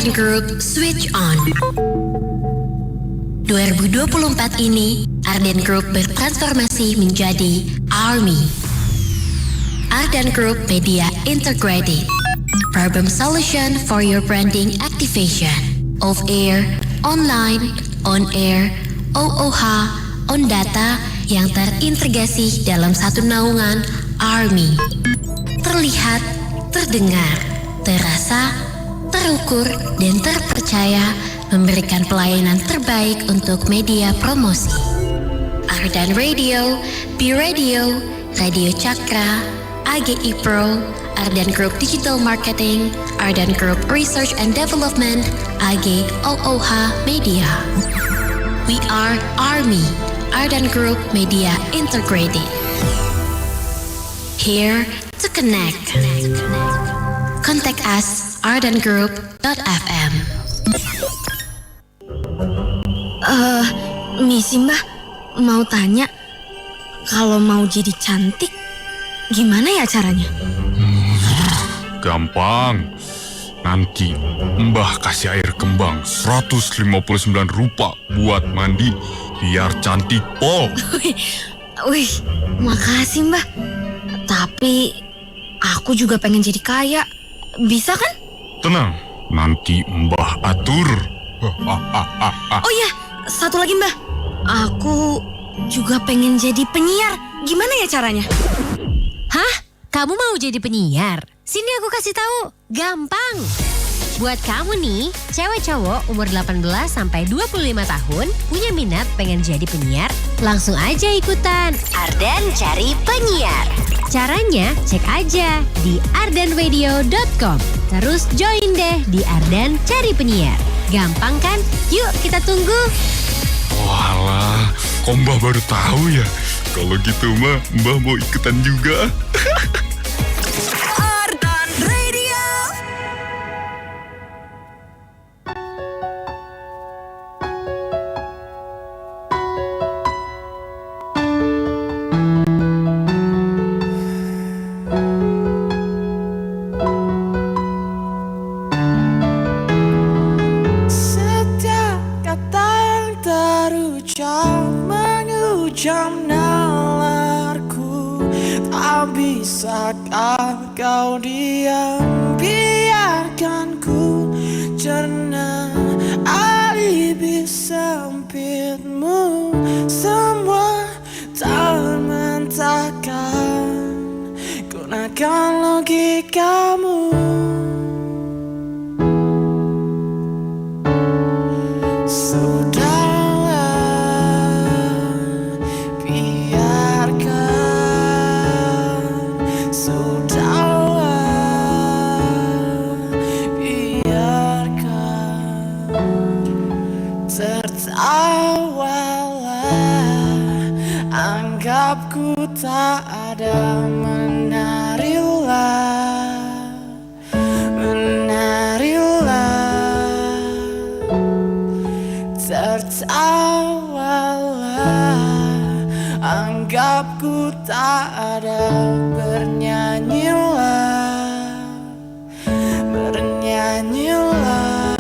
Ardan Group Switch On. 2024 ini, Ardan Group bertransformasi menjadi ARMY. Ardan Group Media Integrated. Problem solution for your branding activation. Off-air, online, on-air, OOH, on data yang terintegrasi dalam satu naungan ARMY. Terlihat, terdengar, terasa, terukur, dan terpercaya memberikan pelayanan terbaik untuk media promosi. Ardan Radio, B-Radio, Radio Cakra, AGI Pro, Ardan Group Digital Marketing, Ardan Group Research and Development, AG OOH Media. We are ARMY, Ardan Group Media Integrated. Here to connect. Contact us ardangroup.fm. Misi Mbah, mau tanya, kalau mau jadi cantik, gimana ya caranya? Gampang. Nanti Mbah kasih air kembang 159 rupa buat mandi biar cantik pol. Wih, makasih Mbah. Tapi aku juga pengen jadi kaya. Bisa kan? Tenang, nanti Mbah atur. Oh iya, satu lagi Mbah. Aku juga pengen jadi penyiar. Gimana ya caranya? Hah? Kamu mau jadi penyiar? Sini aku kasih tahu. Gampang. Buat kamu nih, cewek cowok umur 18 sampai 25 tahun punya minat pengen jadi penyiar, langsung aja ikutan Ardan Cari Penyiar. Caranya cek aja di ardanradio.com. Terus join deh di Ardan Cari Penyiar. Gampang kan? Yuk kita tunggu. Walah, kok Mbah baru tahu ya? Kalau gitu mah Mbah mau ikutan juga. Ardan Radio. Setiap kata yang terucap menghujam nalarku. Tak bisakah kau diam, biarkan ku cerna alibi sempitmu. Semua tak mentahkan, gunakan logikamu. Anggapku tak ada, menarilah, menarilah. Tertawalah, anggapku tak ada, bernyanyilah, bernyanyilah.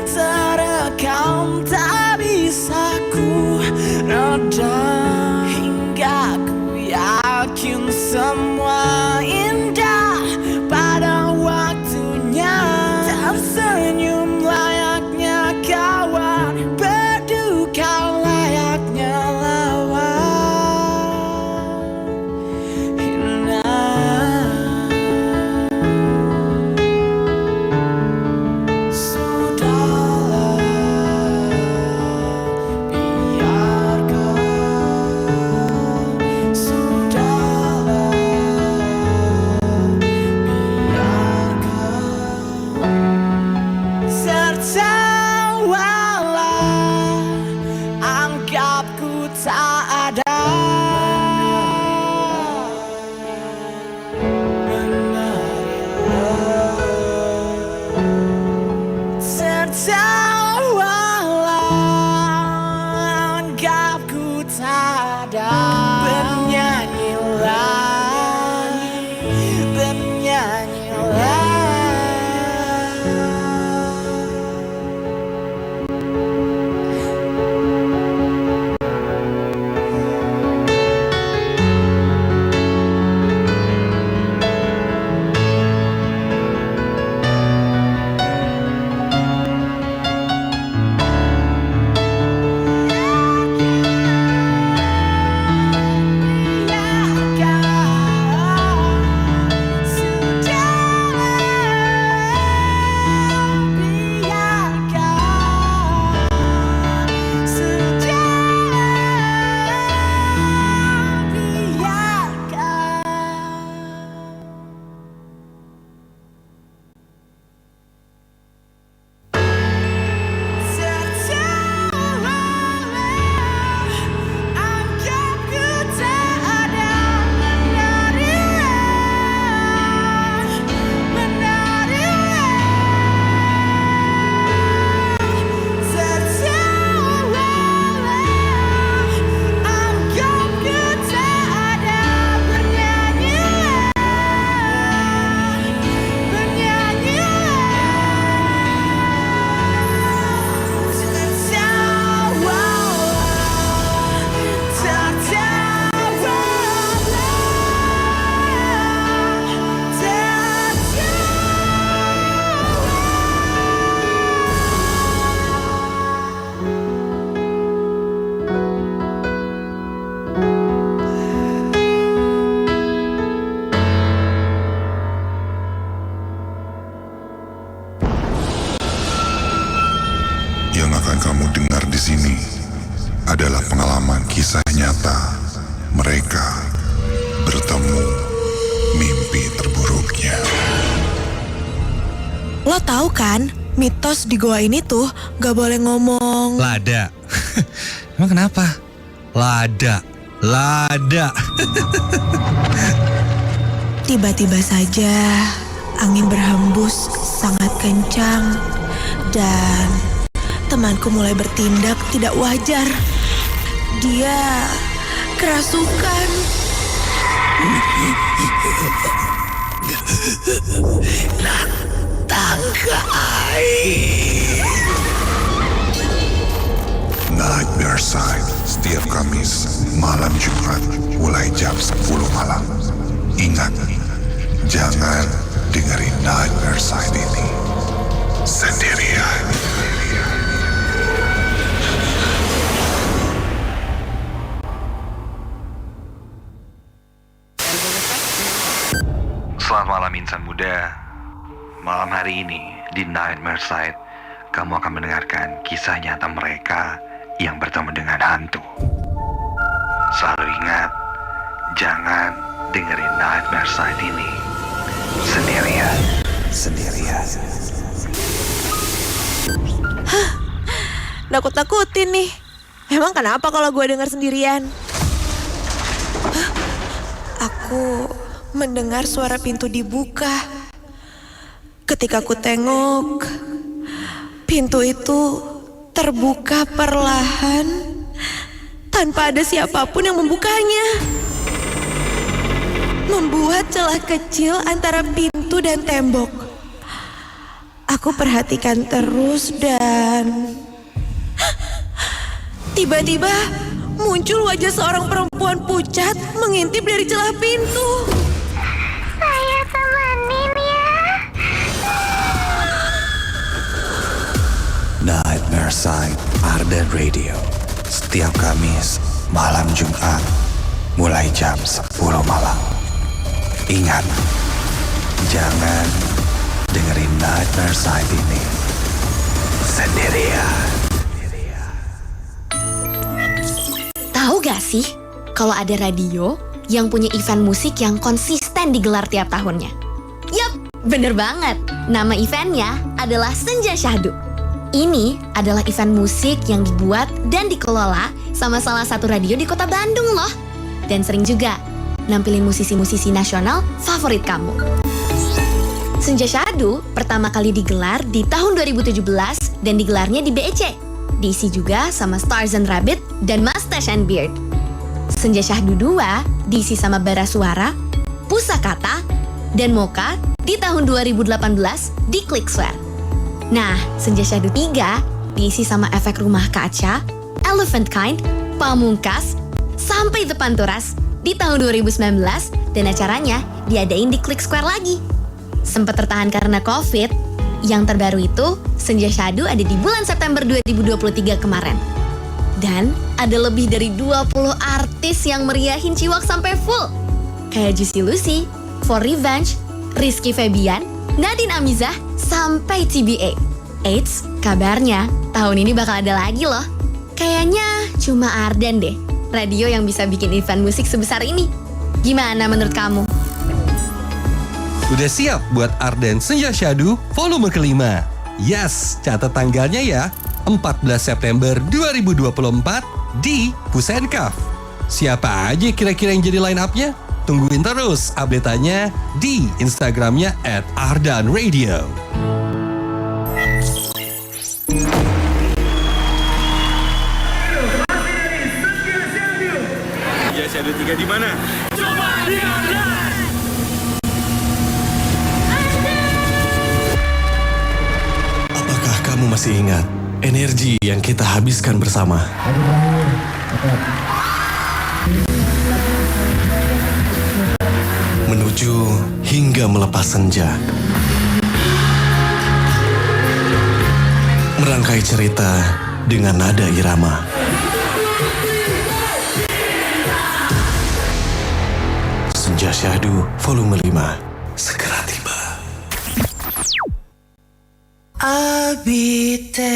Terekam tak bisa ku redam, hingga ku yakin semua indah Yang akan kamu dengar di sini adalah pengalaman kisah nyata mereka bertemu mimpi terburuknya. Lo tahu kan, mitos di goa ini tuh gak boleh ngomong. Lada. Emang kenapa? Lada. Tiba-tiba saja angin berhembus sangat kencang dan temanku mulai bertindak tidak wajar. Dia kerasukan. Nightmare Side setiap Kamis malam Jumat mulai jam 10 malam. Ingat, jangan dengerin Nightmare Side ini sendirian. Selamat malam insan muda. Malam hari ini di Nightmare Side, kamu akan mendengarkan kisah nyata mereka yang bertemu dengan hantu. Selalu ingat, jangan dengerin Nightmare Side ini sendirian. Nakut-nakutin nih. Emang kenapa kalau gue denger sendirian? Aku mendengar suara pintu dibuka. Ketika ku tengok, pintu itu terbuka perlahan tanpa ada siapapun yang membukanya. Membuat celah kecil antara pintu dan tembok. Aku perhatikan terus dan tiba-tiba muncul wajah seorang perempuan pucat mengintip dari celah pintu. Saya temenin ya. Nightmare Side Ardan Radio setiap Kamis malam Jumat mulai jam 10 malam. Ingat, jangan dengerin Nightmare Side ini sendirian. Tahu gak sih kalau ada radio yang punya event musik yang konsisten digelar tiap tahunnya? Yap, bener banget. Nama eventnya adalah Senja Syahdu. Ini adalah event musik yang dibuat dan dikelola sama salah satu radio di kota Bandung loh. Dan sering juga nampilin musisi-musisi nasional favorit kamu. Senja Syahdu pertama kali digelar di tahun 2017 dan digelarnya di BEC. Diisi juga sama Stars and Rabbit dan Mustache and Beard. Senja Syahdu 2 diisi sama Bara Suara, Pusakata, dan Mocha di tahun 2018 di Clicksware. Nah, Senja Syahdu 3 diisi sama Efek Rumah Kaca, Elephant Kind, Pamungkas, sampai The Panturas di tahun 2019 dan acaranya diadain di Clicksquare lagi. Sempat tertahan karena COVID. Yang terbaru itu, Senja Syahdu ada di bulan September 2023 kemarin. Dan ada lebih dari 20 artis yang meriahin Ciwak sampai full. Kayak Juicy Lucy, For Revenge, Rizky Febian, Nadine Amizah, sampai TBA. Eits, kabarnya tahun ini bakal ada lagi loh. Kayaknya cuma Ardan deh, radio yang bisa bikin event musik sebesar ini. Gimana menurut kamu? Udah siap buat Ardan Senja Syahdu volume kelima? Yes, catat tanggalnya ya. 14 September 2024 di Pusenkaf. Siapa aja kira-kira yang jadi line up-nya? Tungguin terus update-annya di Instagramnya @ardanradio. Senja Syahdu 3 di mana? Coba di Ardan. Apakah kamu masih ingat energi yang kita habiskan bersama? Menuju hingga melepas senja. Merangkai cerita dengan nada irama. Senja Syahdu volume 5 segera tiba. Abite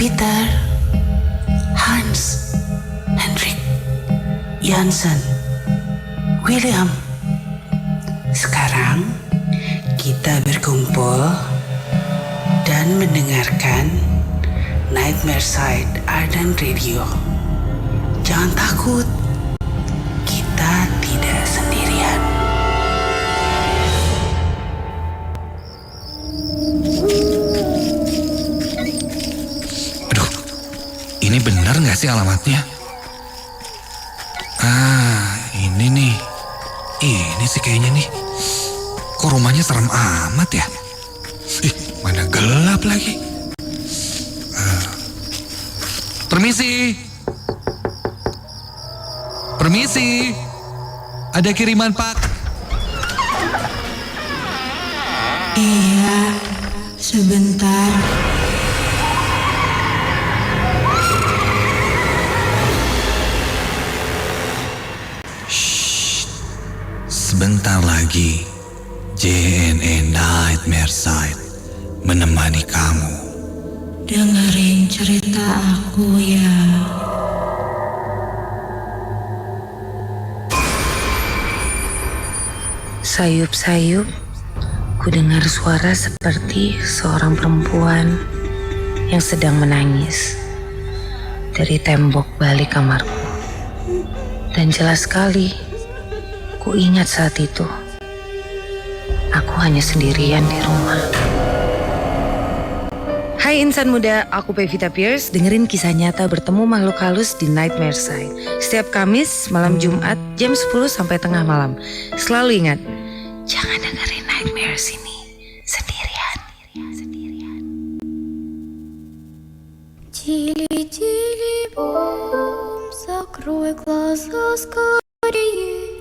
Peter, Hans, Hendrik, Jansen, William. Sekarang kita berkumpul dan mendengarkan Nightmare Side Ardan Radio. Jangan takut, kita tidak sendirian. Aduh, ini benar nggak sih alamatnya? Ini nih. Ini sih kayaknya nih. Kok rumahnya serem amat ya? Mana gelap lagi. Permisi. Permisi. Ada kiriman, Pak. Iya, sebentar. Sebentar lagi, JNE Nightmare Side menemani kamu. Dengerin cerita aku ya. Sayup-sayup, ku dengar suara seperti seorang perempuan yang sedang menangis dari tembok balik kamarku. Dan jelas sekali, ku ingat saat itu, aku hanya sendirian di rumah. Hai insan muda, aku Pevita Pierce. Dengerin kisah nyata bertemu makhluk halus di Nightmare Side setiap Kamis malam Jumat jam 10 sampai tengah malam. Selalu ingat, jangan dengerin Nightmares ini sendirian. Тили-тили бом, закрой глаза скорее.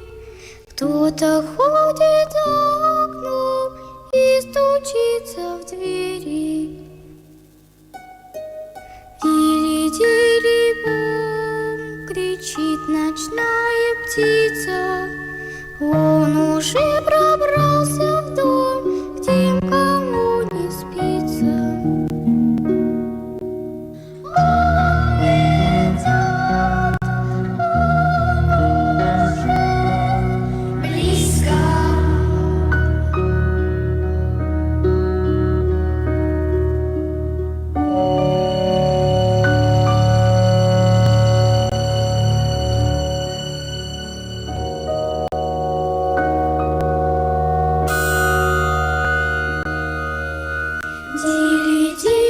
Кто-то ходит за окном и стучится в двери. Тили-тили-бом, кричит ночная птица. Он уже пробрался в дом, к тем, кому не спится. Он идет, он уже близко.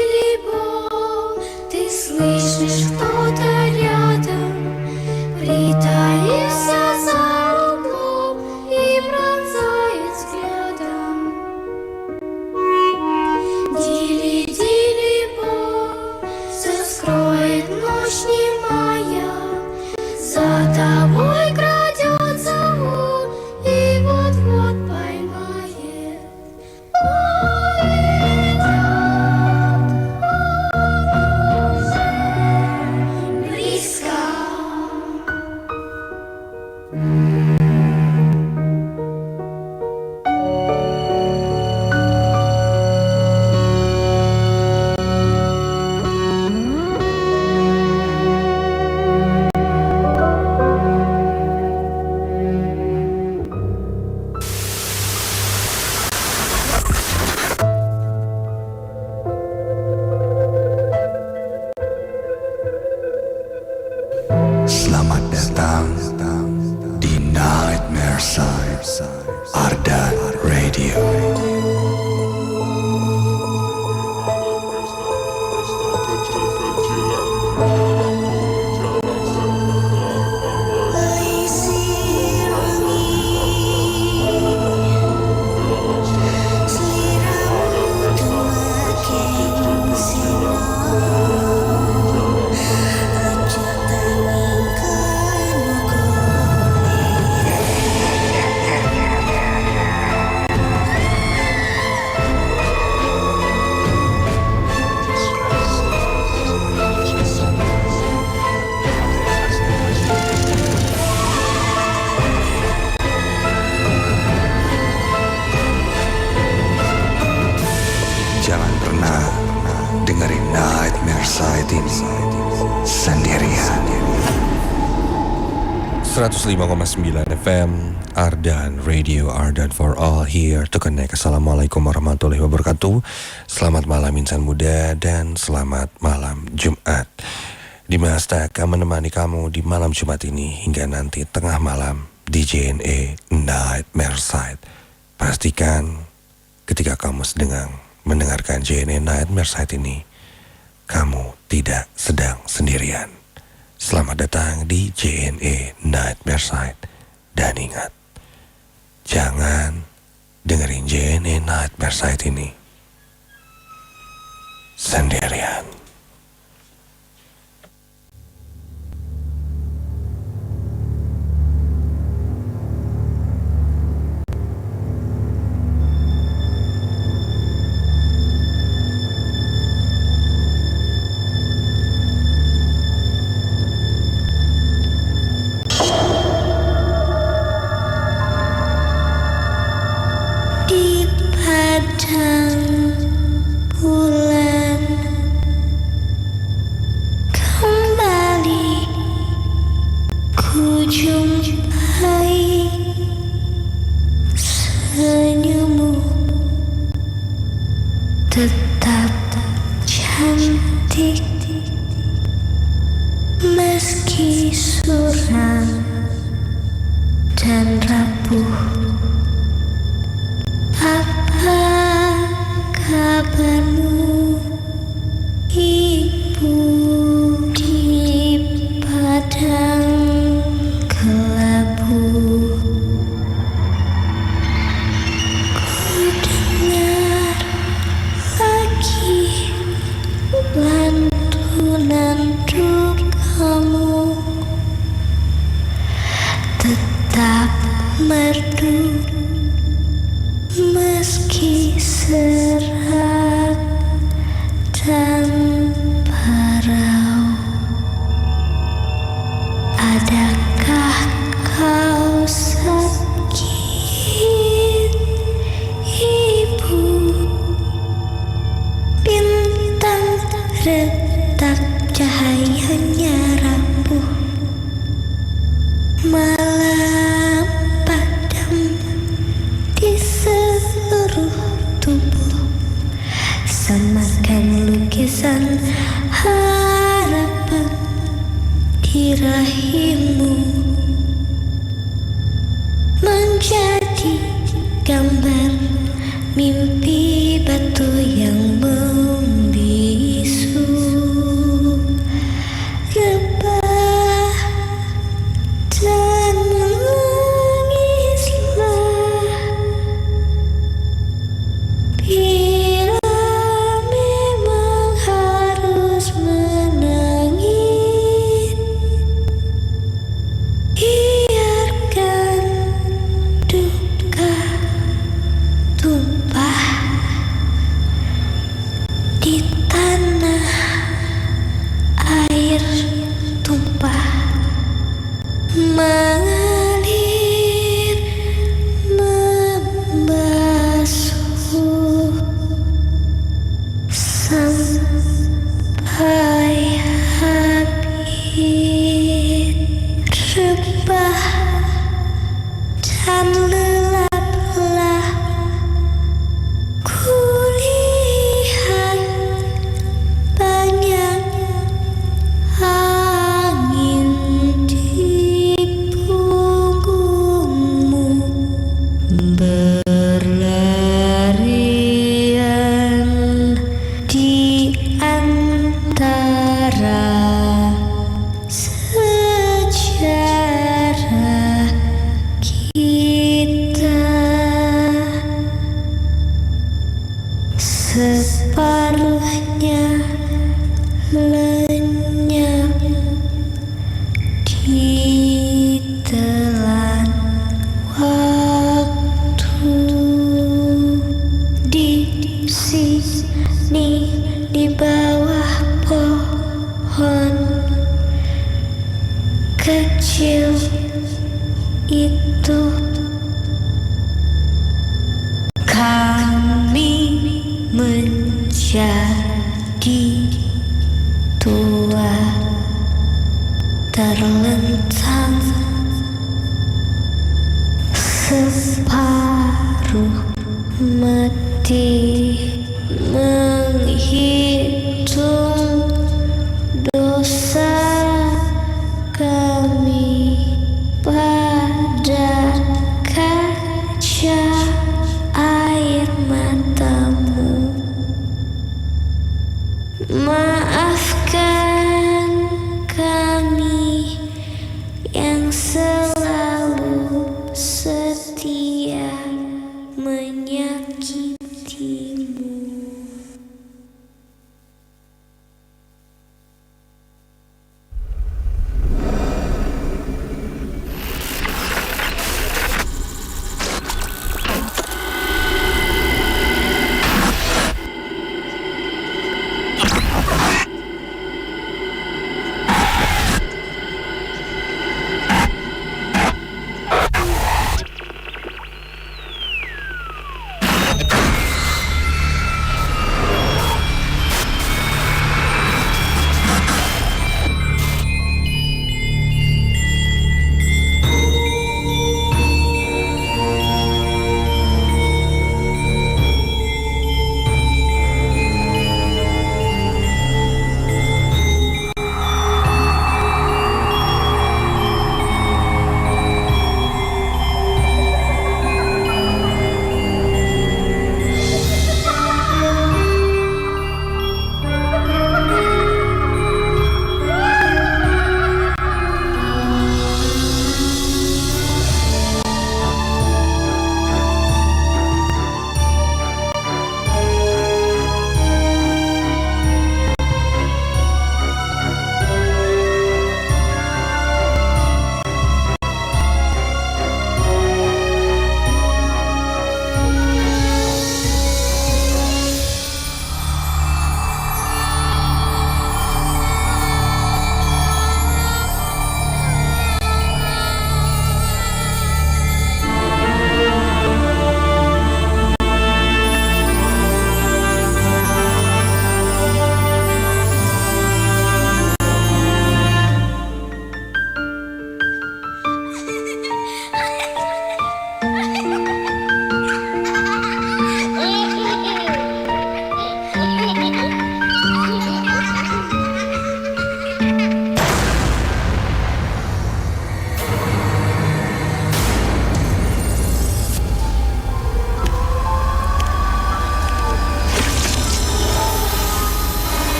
Дили-дили-бом, ты слышишь, кто-то рядом притаился за углом и пронзает взглядом. Дили-дили-бом, все скроет ночь немая, за тобой крадется он и вот-вот поймает. Близко. Selamat datang di Nightmare Side Ardan Radio. ini sendirian. 105,9 FM Ardan Radio, Ardan for all, here to connect. Assalamualaikum warahmatullahi wabarakatuh. Selamat malam insan muda dan selamat malam Jumat. Dimas akan menemani kamu di malam Jumat ini hingga nanti tengah malam di JNE Nightmare Side. Pastikan ketika kamu sedang mendengarkan JNE Nightmare Side ini, kamu tidak sedang sendirian. Selamat datang di JNE Nightmare Side. Dan ingat, jangan dengerin JNE Nightmare Side ini sendirian. Tetap cantik meski suram dan rapuh. Apa kabarmu, ibu di padang kelabu? Ku dengar lagi lantunan dukamu, tetap merdu meski serak dan parau. Adakah kau sakit, ibu? Bintang retak cahayanya rapuh, malam padam di seluruh tubuh, semakan lukisan harapan di rahimmu, menjadi gambar mimpi batu yang membisu. Rebah dan menangislah bila memang harus menangis. Biarkan duka tumpah di tanah, air tumpah mengalir membasuh sampai habis. Rebah dan lelaplah, kulihat banyak angin di punggungmu, berlarian di antara sejarah kita. Separuhnya lenyap ditelan waktu. Di sini di bawah pohon kecil itu, kami menjadi mati menghitung dosa kami pada kaca air matamu. Maafkan kami yang selalu setia menyakitimu.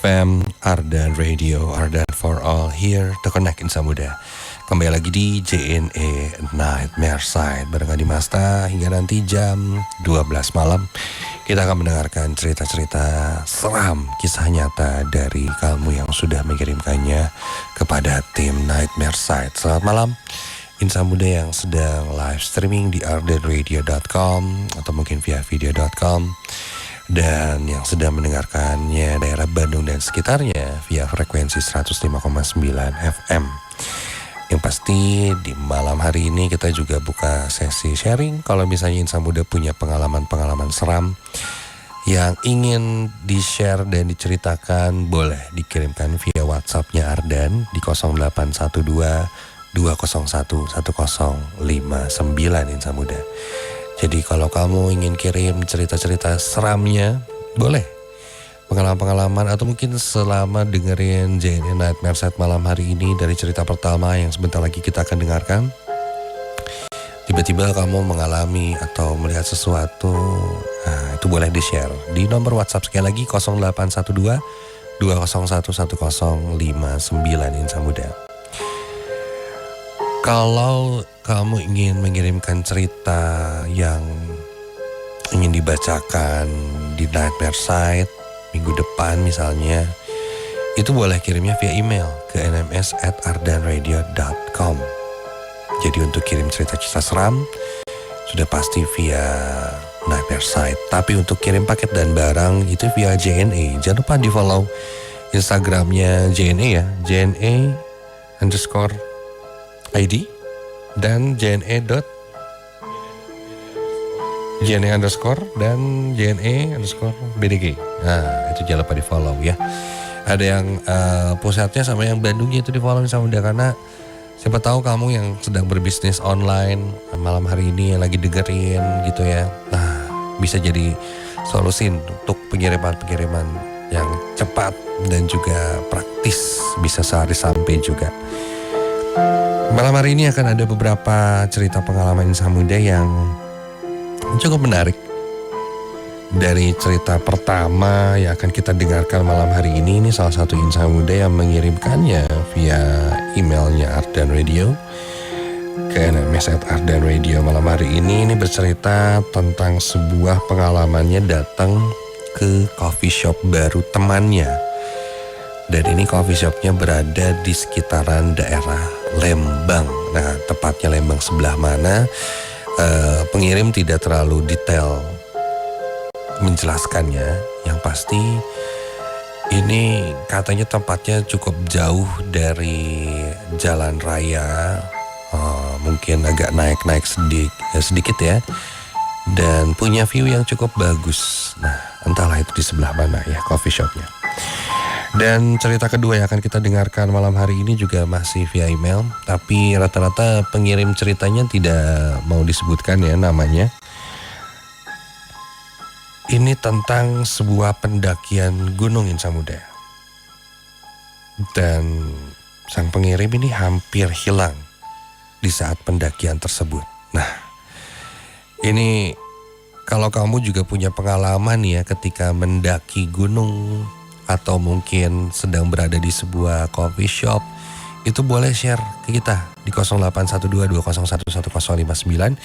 FM, Ardan Radio, Ardan for All, here to connect Insan Muda. Kembali lagi di JNE Nightmare Side bareng Adi Masta hingga nanti jam 12 malam. Kita akan mendengarkan cerita-cerita seram, kisah nyata dari kamu yang sudah mengirimkannya kepada tim Nightmare Side. Selamat malam Insan Muda yang sedang live streaming di ardanradio.com atau mungkin via video.com. Dan yang sedang mendengarkannya daerah Bandung dan sekitarnya via frekuensi 105,9 FM. Yang pasti di malam hari ini kita juga buka sesi sharing. Kalau misalnya Insan Muda punya pengalaman-pengalaman seram yang ingin di-share dan diceritakan, boleh dikirimkan via WhatsApp-nya Ardan di 0812 201 1059 Insan Muda. Jadi kalau kamu ingin kirim cerita-cerita seramnya, boleh. Pengalaman-pengalaman atau mungkin selama dengerin JNE Nightmare Set malam hari ini dari cerita pertama yang sebentar lagi kita akan dengarkan. Tiba-tiba kamu mengalami atau melihat sesuatu, nah, itu boleh di-share. Di nomor WhatsApp sekali lagi 0812 201 1059 Insan Muda. Kalau kamu ingin mengirimkan cerita yang ingin dibacakan di Nightmare Side minggu depan misalnya, itu boleh kirimnya via email ke nms@ardanradio.com. Jadi untuk kirim cerita-cerita seram sudah pasti via Nightmare Side. Tapi untuk kirim paket dan barang itu via JNE. Jangan lupa di follow Instagramnya JNE ya, JNE_ID dan JNE. JNE underscore dan JNE underscore BDG. Nah, itu jangan lupa di follow ya. Ada yang pusatnya sama yang Bandungnya itu di follow sama udah, karena siapa tahu kamu yang sedang berbisnis online malam hari ini yang lagi dengerin gitu ya. Nah, bisa jadi solusi untuk pengiriman-pengiriman yang cepat dan juga praktis, bisa sehari sampai juga. Malam hari ini akan ada beberapa cerita pengalaman insan muda yang cukup menarik. Dari cerita pertama yang akan kita dengarkan malam hari ini salah satu insan muda yang mengirimkannya via emailnya Ardan Radio ke nms@ardanradio malam hari ini bercerita tentang sebuah pengalamannya datang ke coffee shop baru temannya. Dan ini coffee shopnya berada di sekitaran daerah Lembang. Nah, tepatnya Lembang sebelah mana? Pengirim tidak terlalu detail menjelaskannya. Yang pasti ini katanya tempatnya cukup jauh dari jalan raya, mungkin agak naik sedikit ya, dan punya view yang cukup bagus. Nah, entahlah itu di sebelah mana ya coffee shopnya. Dan cerita kedua yang akan kita dengarkan malam hari ini juga masih via email, tapi rata-rata pengirim ceritanya tidak mau disebutkan ya namanya. Ini tentang sebuah pendakian gunung insan muda. Dan sang pengirim ini hampir hilang di saat pendakian tersebut. Nah, ini kalau kamu juga punya pengalaman ya ketika mendaki gunung atau mungkin sedang berada di sebuah coffee shop, itu boleh share ke kita di 081220111059.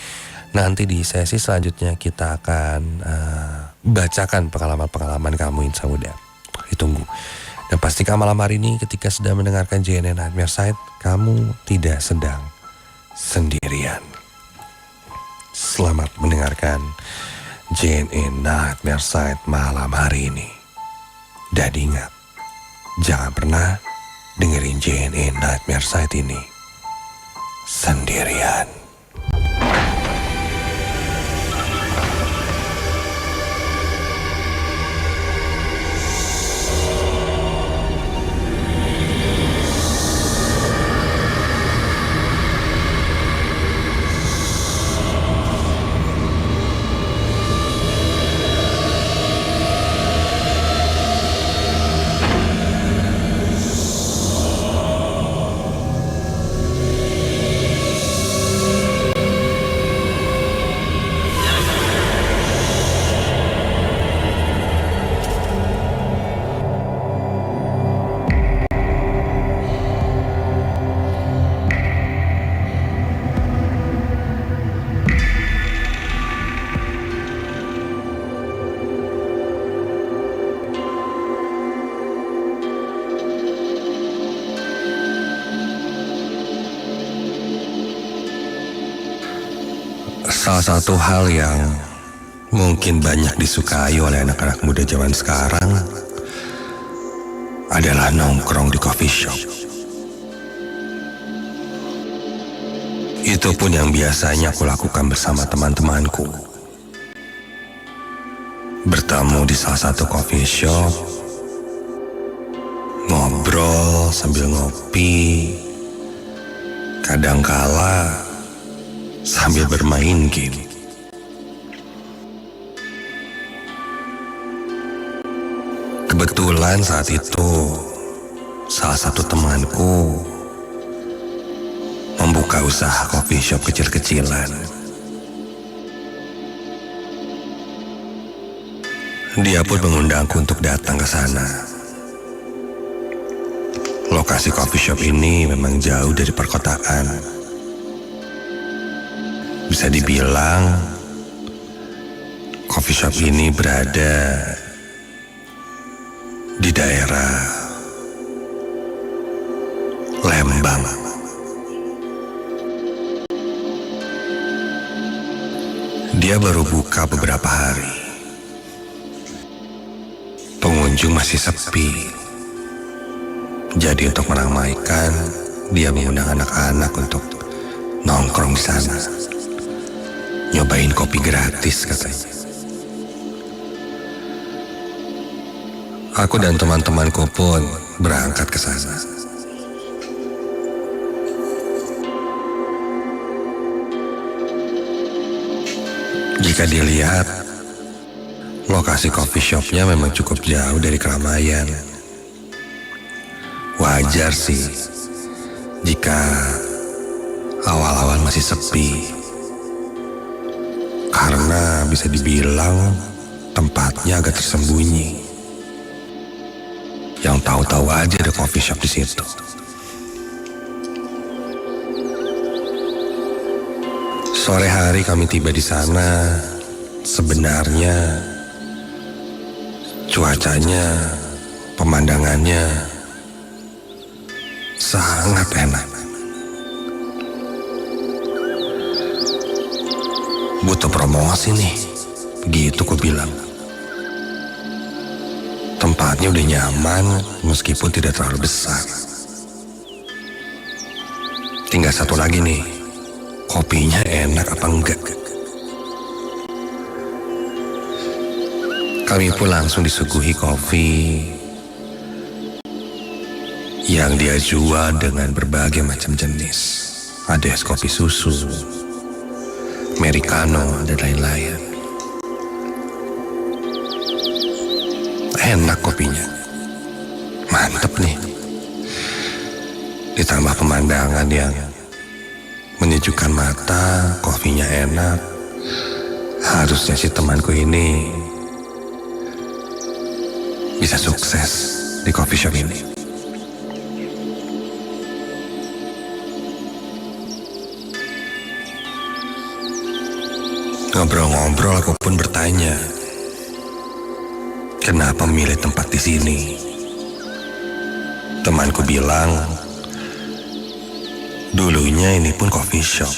Nanti di sesi selanjutnya kita akan bacakan pengalaman-pengalaman kamu insan muda. Ditunggu. Dan pastikan malam hari ini ketika sedang mendengarkan JNE Nightmare Side, kamu tidak sedang sendirian. Selamat mendengarkan JNE Nightmare Side malam hari ini. Dan ingat, jangan pernah dengerin JNE Nightmare Side ini sendirian. Salah satu hal yang mungkin banyak disukai oleh anak-anak muda zaman sekarang adalah nongkrong di coffee shop. Itu pun yang biasanya aku lakukan bersama teman-temanku. Bertemu di salah satu coffee shop, ngobrol sambil ngopi, kadangkala sambil bermain game. Kebetulan saat itu salah satu temanku membuka usaha coffee shop kecil-kecilan. Dia pun mengundangku untuk datang ke sana. Lokasi coffee shop ini memang jauh dari perkotaan. Bisa dibilang coffee shop ini berada di daerah Lembang. Dia baru buka beberapa hari. Pengunjung masih sepi. Jadi untuk meramaikan, dia mengundang anak-anak untuk nongkrong di sana. Nyobain kopi gratis katanya. Aku dan teman-temanku pun berangkat ke sana. Jika dilihat, lokasi coffee shopnya memang cukup jauh dari keramaian. Wajar sih jika awal-awal masih sepi, karena bisa dibilang tempatnya agak tersembunyi. Yang tahu-tahu aja ada coffee shop di situ. Sore hari kami tiba di sana. Sebenarnya cuacanya, pemandangannya sangat enak. Butuh promosi nih, begitu ku bilang. Tempatnya udah nyaman meskipun tidak terlalu besar. Tinggal satu lagi nih, kopinya enak apa enggak? Kami pun langsung disuguhi kopi yang dia jual dengan berbagai macam jenis. Ada es kopi susu, americano, dan lain-lain. Enak kopinya, mantep nih. Ditambah pemandangan yang menyejukkan mata, kopinya enak. Harusnya si temanku ini bisa sukses di coffee shop ini. Ngobrol-ngobrol aku pun bertanya, kenapa memilih tempat di sini? Temanku bilang, dulunya ini pun coffee shop.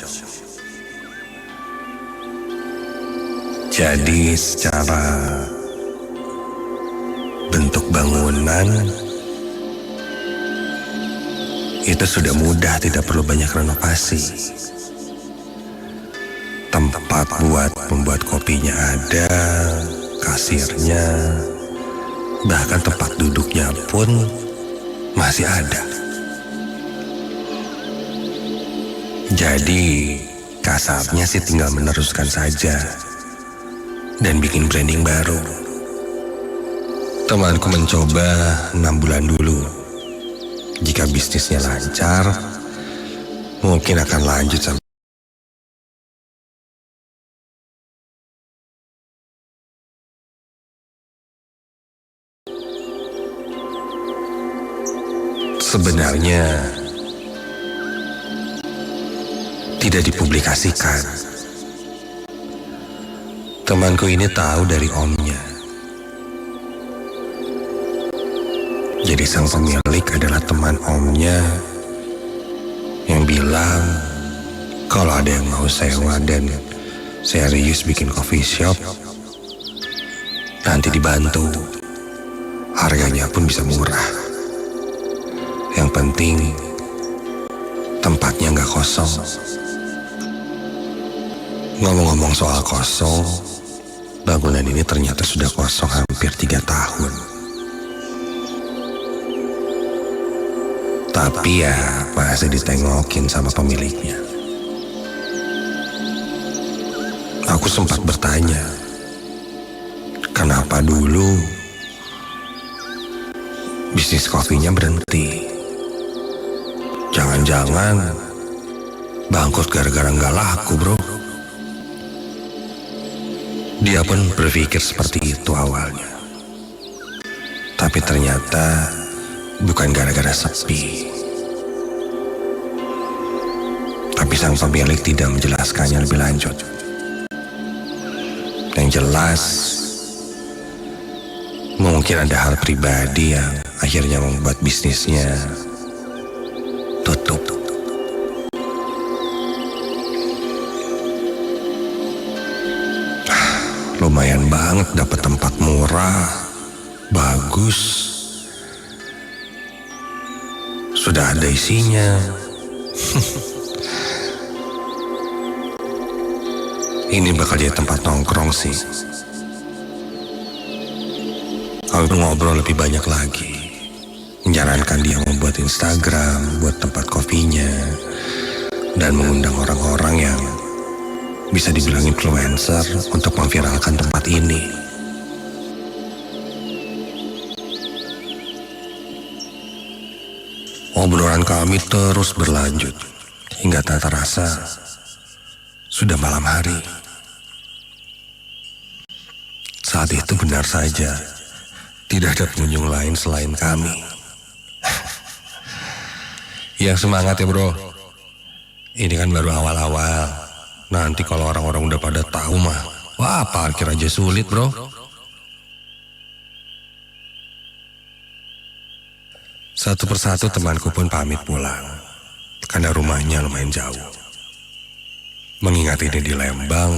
Jadi secara bentuk bangunan itu sudah mudah, tidak perlu banyak renovasi. Tempat buat membuat kopinya ada, kasirnya, bahkan tempat duduknya pun masih ada. Jadi kasarnya sih tinggal meneruskan saja dan bikin branding baru. Temanku mencoba 6 bulan dulu. Jika bisnisnya lancar, mungkin akan lanjut sampai. Sebenarnya tidak dipublikasikan. Temanku ini tahu dari omnya. Jadi sang pemilik adalah teman omnya yang bilang kalau ada yang mau sewa dan serius bikin coffee shop, nanti dibantu. Harganya pun bisa murah. Yang penting tempatnya nggak kosong. Ngomong-ngomong soal kosong, bangunan ini ternyata sudah kosong hampir 3 tahun. Tapi ya masih ditengokin sama pemiliknya. Aku sempat bertanya, kenapa dulu bisnis kopinya berhenti? Jangan-jangan bangkrut gara-gara nggak laku, bro. Dia pun berpikir seperti itu awalnya. Tapi ternyata bukan gara-gara sepi. Tapi sang pemilik tidak menjelaskannya lebih lanjut. Yang jelas, mungkin ada hal pribadi yang akhirnya membuat bisnisnya tutup. Lumayan banget dapat tempat murah, bagus, sudah ada isinya. ini bakal jadi tempat nongkrong sih. Kami ngobrol lebih banyak lagi. Menyarankan dia membuat Instagram, buat tempat kopinya, dan mengundang orang-orang yang bisa dibilang influencer untuk memviralkan tempat ini. Obrolan kami terus berlanjut hingga tak terasa sudah malam hari. Saat itu benar saja tidak ada pengunjung lain selain kami. Yang semangat ya bro. Ini kan baru awal-awal. Nanti kalau orang-orang udah pada tahu mah, wah parkir aja sulit bro. Satu persatu temanku pun pamit pulang, karena rumahnya lumayan jauh. Mengingat ini di Lembang,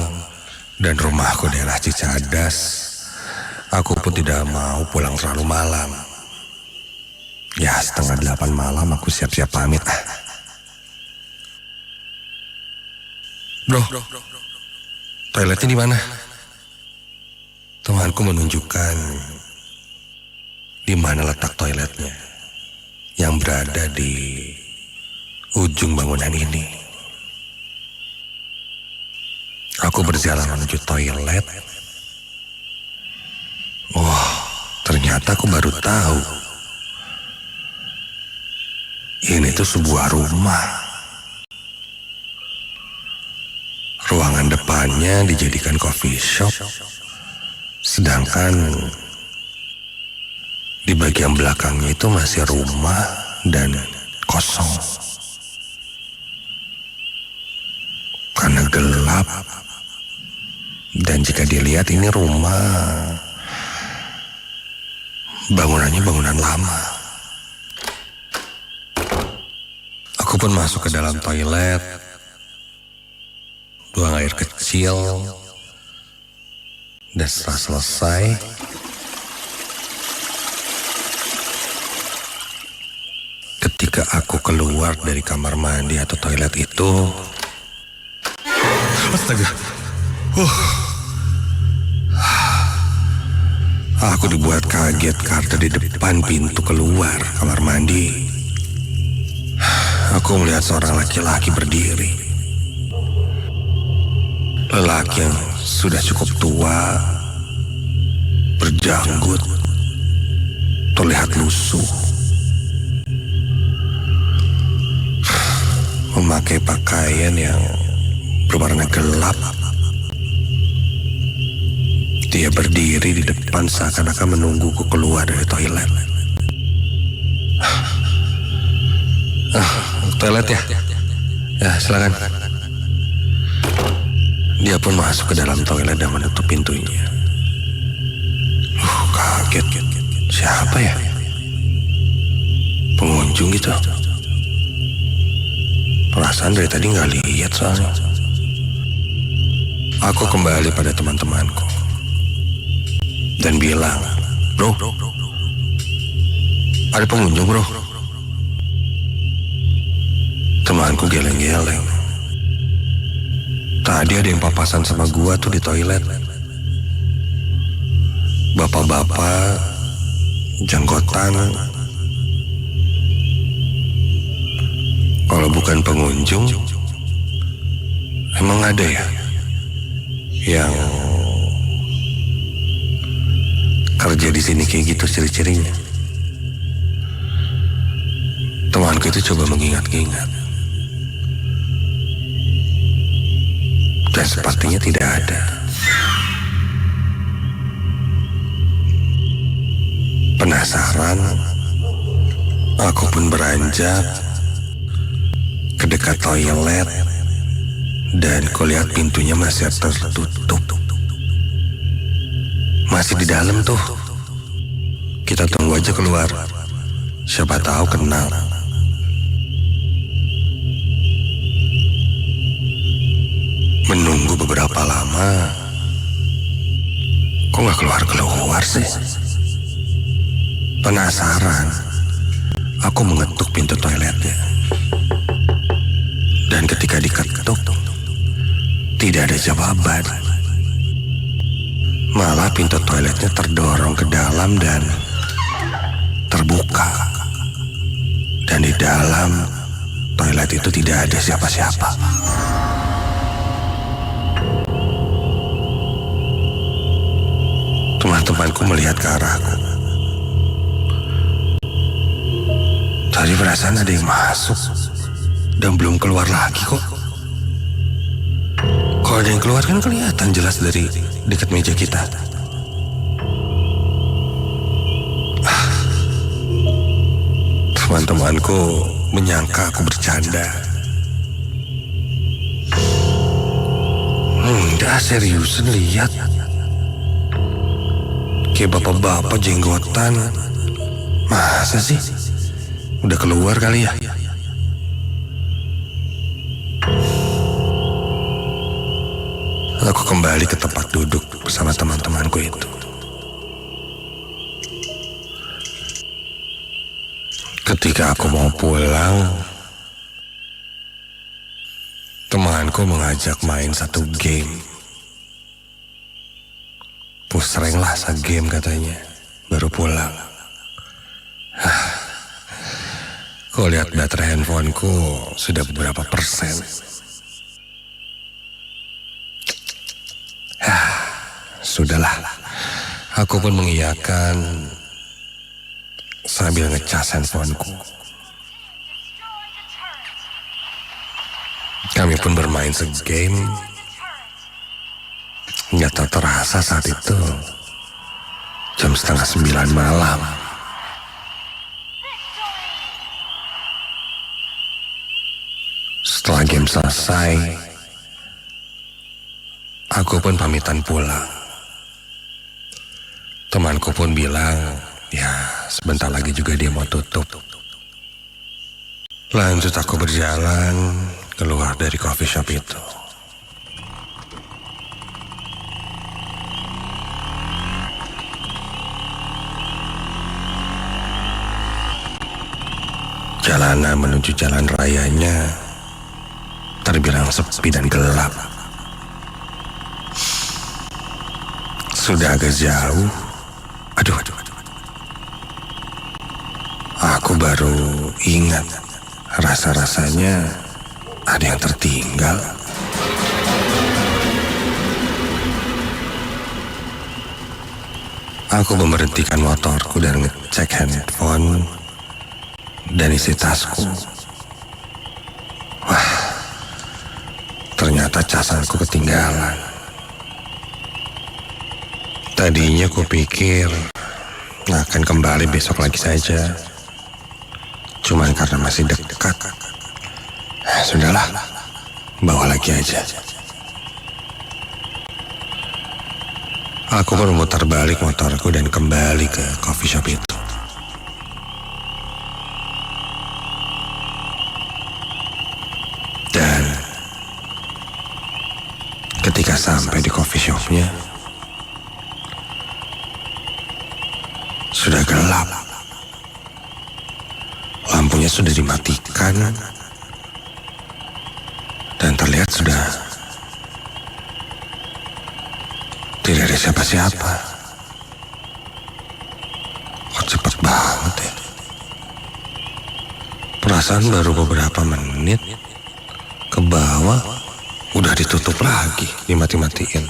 dan rumahku daerah Cicadas, aku pun tidak mau pulang terlalu malam. Ya 7:30 malam aku siap-siap pamit. Bro, toiletnya di mana? Temanku menunjukkan di mana letak toiletnya yang berada di ujung bangunan ini. Aku berjalan menuju toilet. Wah, ternyata aku baru tahu ini tuh sebuah rumah. Ruangan depannya dijadikan coffee shop, sedangkan di bagian belakangnya itu masih rumah dan kosong. Karena gelap, dan jika dilihat ini rumah, bangunannya bangunan lama. Aku pun masuk ke dalam toilet, buang air kecil, dan setelah selesai, ketika aku keluar dari kamar mandi atau toilet itu, astaga, aku dibuat kaget karena di depan pintu keluar kamar mandi, aku melihat seorang laki-laki berdiri. Lelaki yang sudah cukup tua, berjanggut, terlihat lusuh, memakai pakaian yang berwarna gelap. Dia berdiri di depan seakan-akan menungguku keluar dari toilet. Toilet ya? Ya, silakan. Dia pun masuk ke dalam toilet dan menutup pintunya. Kaget. Siapa ya? Pengunjung gitu. Perasaan dari tadi nggak lihat soalnya. Aku kembali pada teman-temanku dan bilang, bro, ada pengunjung bro. Temanku geleng-geleng. Tadi ada yang papasan sama gua tuh di toilet. Bapak-bapak, janggotan. Kalau bukan pengunjung, emang ada ya yang kerja di sini kayak gitu ciri-cirinya? Temanku itu coba mengingat-ingat, dan sepertinya tidak ada. Penasaran, aku pun beranjak ke dekat toilet, dan kulihat pintunya masih tertutup. Masih di dalam tuh. Kita tunggu aja keluar, siapa tahu kenal. Menunggu beberapa lama, kok gak keluar-keluar sih? Penasaran, aku mengetuk pintu toiletnya. Dan ketika diketuk, tidak ada jawaban. Malah pintu toiletnya terdorong ke dalam dan terbuka. Dan di dalam toilet itu tidak ada siapa-siapa. Teman-temanku melihat ke arahku. Tadi perasaan ada yang masuk dan belum keluar lagi kok. Kalau ada yang keluar kan kelihatan jelas dari dekat meja kita. Teman-temanku menyangka aku bercanda. Enggak, seriusan lihat. Kayak bapak-bapak jenggotan. Masa sih? Udah keluar kali ya? Aku kembali ke tempat duduk bersama teman-temanku itu. Ketika aku mau pulang, temanku mengajak main satu game. Pusreng lah game katanya, baru pulang. Kau lihat baterai handphoneku sudah beberapa persen. Sudahlah, aku pun mengiyakan sambil ngecas handphoneku. Kami pun bermain segame. Nggak tak terasa saat itu jam 8:30 malam. Setelah game selesai, aku pun pamitan pulang. Temanku pun bilang, ya sebentar lagi juga dia mau tutup. Lanjut aku berjalan keluar dari coffee shop itu. Jalanan menuju jalan rayanya terbilang sepi dan gelap. Sudah agak jauh. Aduh. Aku baru ingat rasa-rasanya ada yang tertinggal. Aku memberhentikan motorku dan ngecek handphone dan isi tasku. Wah, ternyata casanku ketinggalan. Tadinya kupikir akan kembali besok lagi saja. Cuman karena masih dekat. Sudahlah, bawa lagi aja. Aku pun memutar balik motorku dan kembali ke coffee shop itu. Dan ketika sampai di coffee shopnya, sudah gelap. Lampunya sudah dimatikan dan terlihat sudah tidak ada siapa-siapa. Kok cepat banget ya? Perasaan baru beberapa menit ke bawah udah ditutup lagi, dimati-matiin.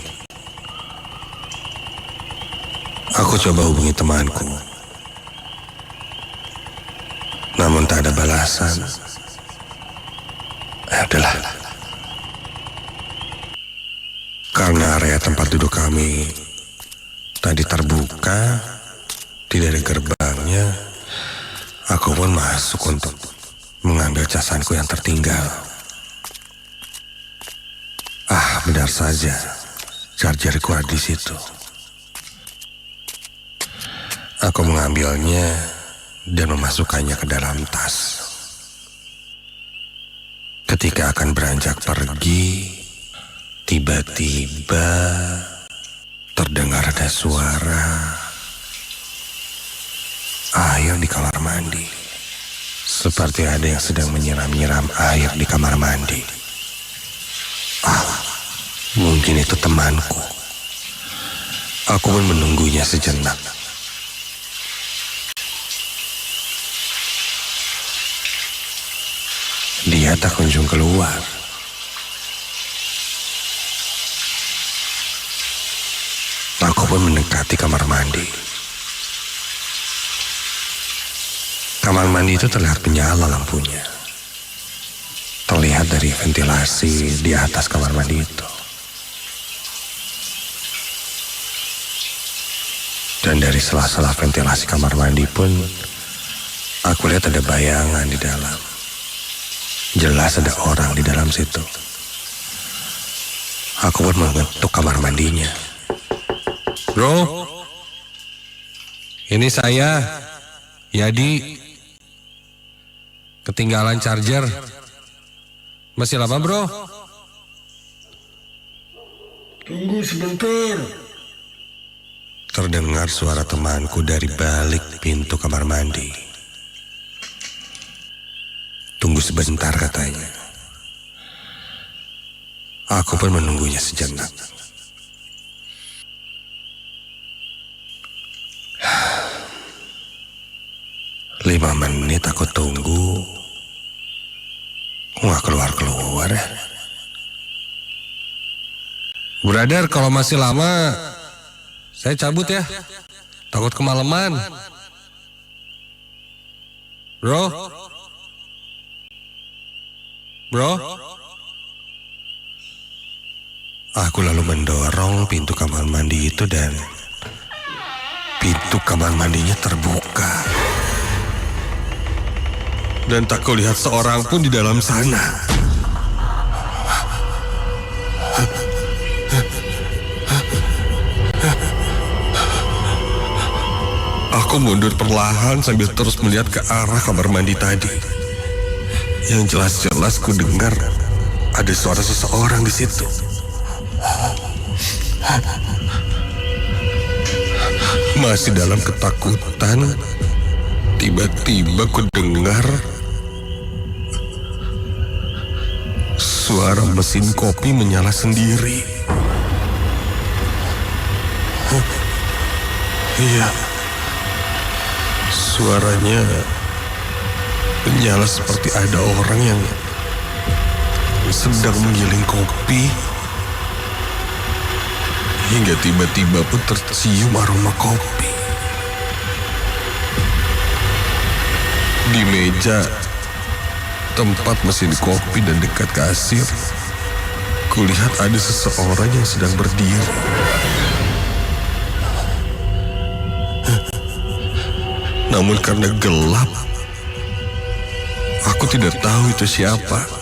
Aku coba hubungi temanku, namun tak ada balasan. Udahlah. Karena area tempat duduk kami tadi terbuka, tidak ada gerbangnya, aku pun masuk untuk mengambil casanku yang tertinggal. Benar saja, chargerku ada di situ. Aku mengambilnya dan memasukkannya ke dalam tas. Ketika akan beranjak pergi, tiba-tiba terdengar ada suara air di kamar mandi. Seperti ada yang sedang menyiram-nyiram air di kamar mandi. Mungkin itu temanku. Aku pun menunggunya sejenak. Dia tak kunjung keluar. Aku pun mendekati kamar mandi. Kamar mandi itu terlihat menyala lampunya. Terlihat dari ventilasi di atas kamar mandi itu. Dan dari sela-sela ventilasi kamar mandi pun, aku lihat ada bayangan di dalam. Jelas ada orang di dalam situ. Aku pun mengetuk kamar mandinya. Bro, ini saya, Yadi. Ketinggalan charger. Masih lama, bro? Tunggu sebentar. Terdengar suara temanku dari balik pintu kamar mandi. Tunggu sebentar, katanya. Aku pun menunggunya sejenak. Lima menit aku tunggu. Nggak keluar-keluar ya. Brother, kalau masih lama, saya cabut ya. Takut kemalaman. Bro? Aku lalu mendorong pintu kamar mandi itu dan pintu kamar mandinya terbuka. Dan tak kulihat seorang pun di dalam sana. Aku mundur perlahan sambil terus melihat ke arah kamar mandi tadi. Yang jelas-jelas ku dengar ada suara seseorang di situ. Masih dalam ketakutan, tiba-tiba ku dengar suara mesin kopi menyala sendiri. Iya, suaranya menyala seperti ada orang yang sedang menggiling kopi. Hingga tiba-tiba pun tercium aroma kopi. Di meja tempat mesin kopi dan dekat kasir, kulihat ada seseorang yang sedang berdiri. Namun karena gelap, aku tidak tahu itu siapa.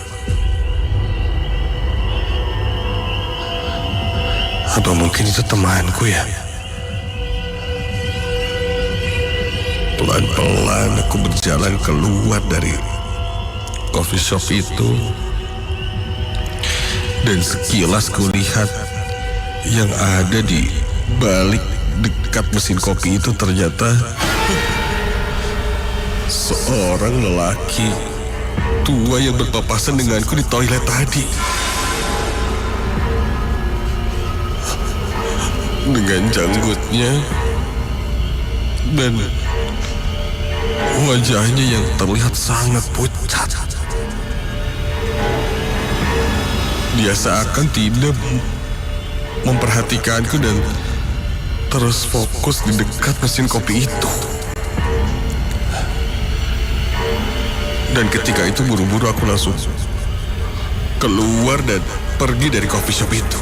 Atau mungkin itu temanku ya. Pelan-pelan aku berjalan keluar dari coffee shop itu. Dan sekilas kulihat yang ada di balik dekat mesin kopi itu ternyata seorang lelaki tua yang berpapasan denganku di toilet tadi. Dengan janggutnya dan wajahnya yang terlihat sangat pucat. Dia seakan tidak memperhatikanku dan terus fokus di dekat mesin kopi itu. Dan ketika itu buru-buru aku langsung keluar dan pergi dari coffee shop itu.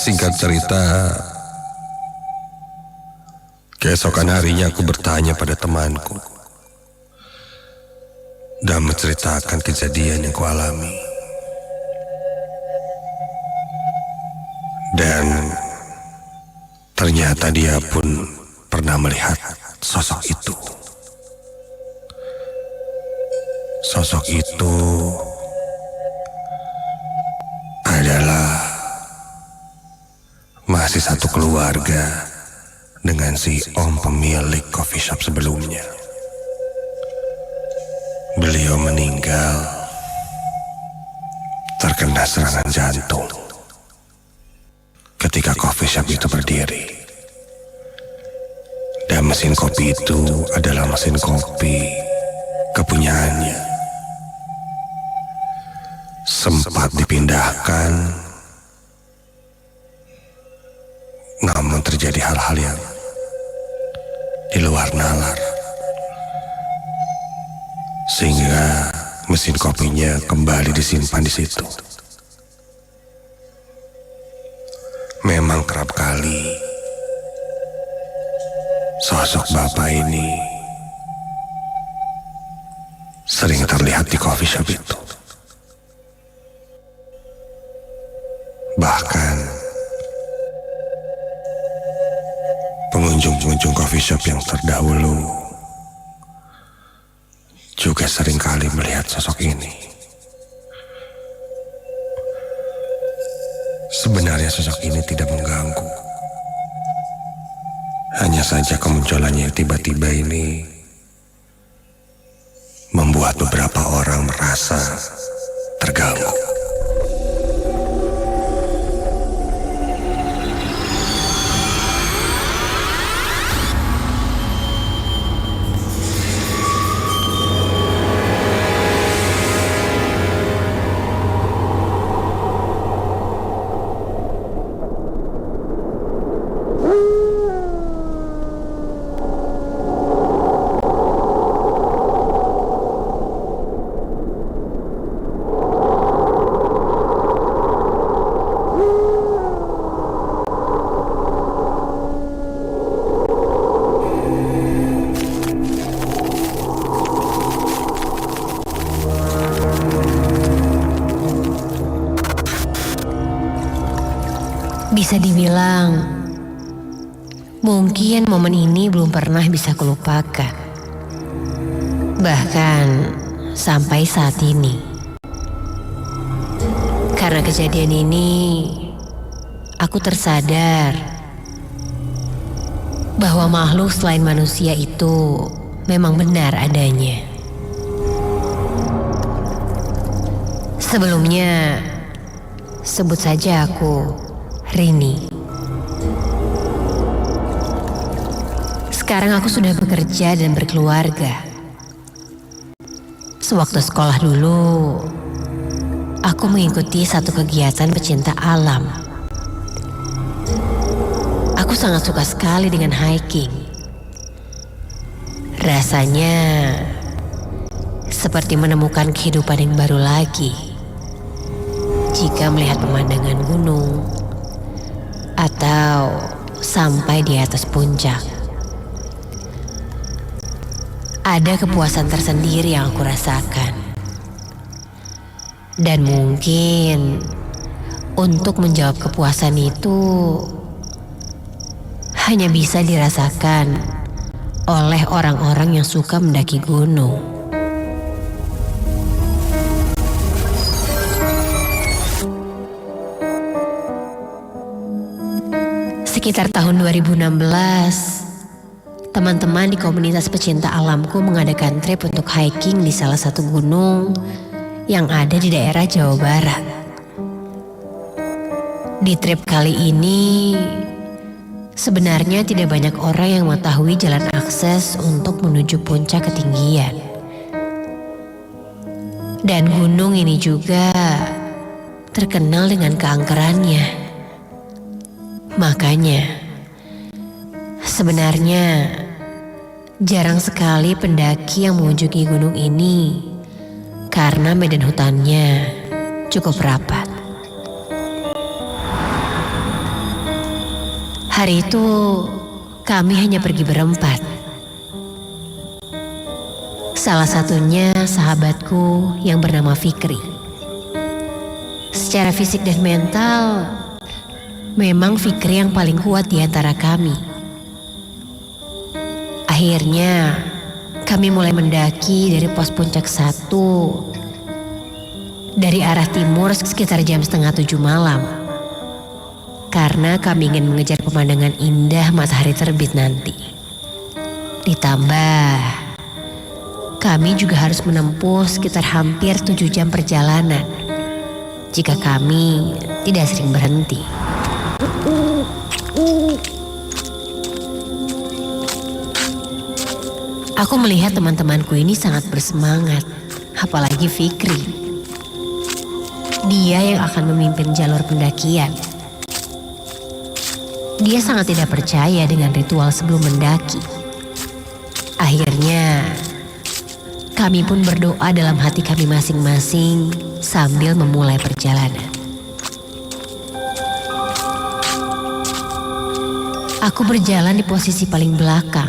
Singkat cerita, keesokan harinya aku bertanya pada temanku dan menceritakan kejadian yang kualami. Dan ternyata dia pun pernah melihat sosok itu. Sosok itu adalah masih satu keluarga dengan si om pemilik coffee shop sebelumnya. Beliau meninggal terkena serangan jantung ketika coffee shop itu berdiri. Dan mesin kopi itu adalah mesin kopi kepunyaannya. Sempat dipindahkan, namun terjadi hal-hal yang di luar nalar, sehingga mesin kopinya kembali disimpan di situ. Memang kerap kali sosok bapak ini sering terlihat di coffee shop itu. Bahkan pengunjung-pengunjung coffee shop yang terdahulu juga sering kali melihat sosok ini. Sebenarnya sosok ini tidak mengganggu. Hanya saja kemunculannya tiba-tiba ini membuat beberapa orang merasa terganggu. Bisa dibilang, mungkin momen ini belum pernah bisa kulupakan. Bahkan sampai saat ini. Karena kejadian ini, aku tersadar bahwa makhluk selain manusia itu memang benar adanya. Sebelumnya, sebut saja aku Rini. Sekarang aku sudah bekerja dan berkeluarga. Sewaktu sekolah dulu, aku mengikuti satu kegiatan pecinta alam. Aku sangat suka sekali dengan hiking. Rasanya seperti menemukan kehidupan yang baru lagi jika melihat pemandangan gunung atau sampai di atas puncak. Ada kepuasan tersendiri yang aku rasakan. Dan mungkin untuk menjawab kepuasan itu hanya bisa dirasakan oleh orang-orang yang suka mendaki gunung. Sekitar tahun 2016, teman-teman di komunitas pecinta alamku mengadakan trip untuk hiking di salah satu gunung yang ada di daerah Jawa Barat. Di trip kali ini, sebenarnya tidak banyak orang yang mengetahui jalan akses untuk menuju puncak ketinggian. Dan gunung ini juga terkenal dengan keangkerannya. Makanya, sebenarnya jarang sekali pendaki yang mengunjungi gunung ini karena medan hutannya cukup rapat. Hari itu kami hanya pergi berempat. Salah satunya sahabatku yang bernama Fikri. Secara fisik dan mental, memang Fikri yang paling kuat di antara kami. Akhirnya, kami mulai mendaki dari pos puncak 1 dari arah timur sekitar jam 6:30 malam. Karena kami ingin mengejar pemandangan indah matahari terbit nanti. Ditambah, kami juga harus menempuh sekitar hampir 7 jam perjalanan jika kami tidak sering berhenti. Aku melihat teman-temanku ini sangat bersemangat, apalagi Fikri. Dia yang akan memimpin jalur pendakian. Dia sangat tidak percaya dengan ritual sebelum mendaki. Akhirnya, kami pun berdoa dalam hati kami masing-masing sambil memulai perjalanan. Aku berjalan di posisi paling belakang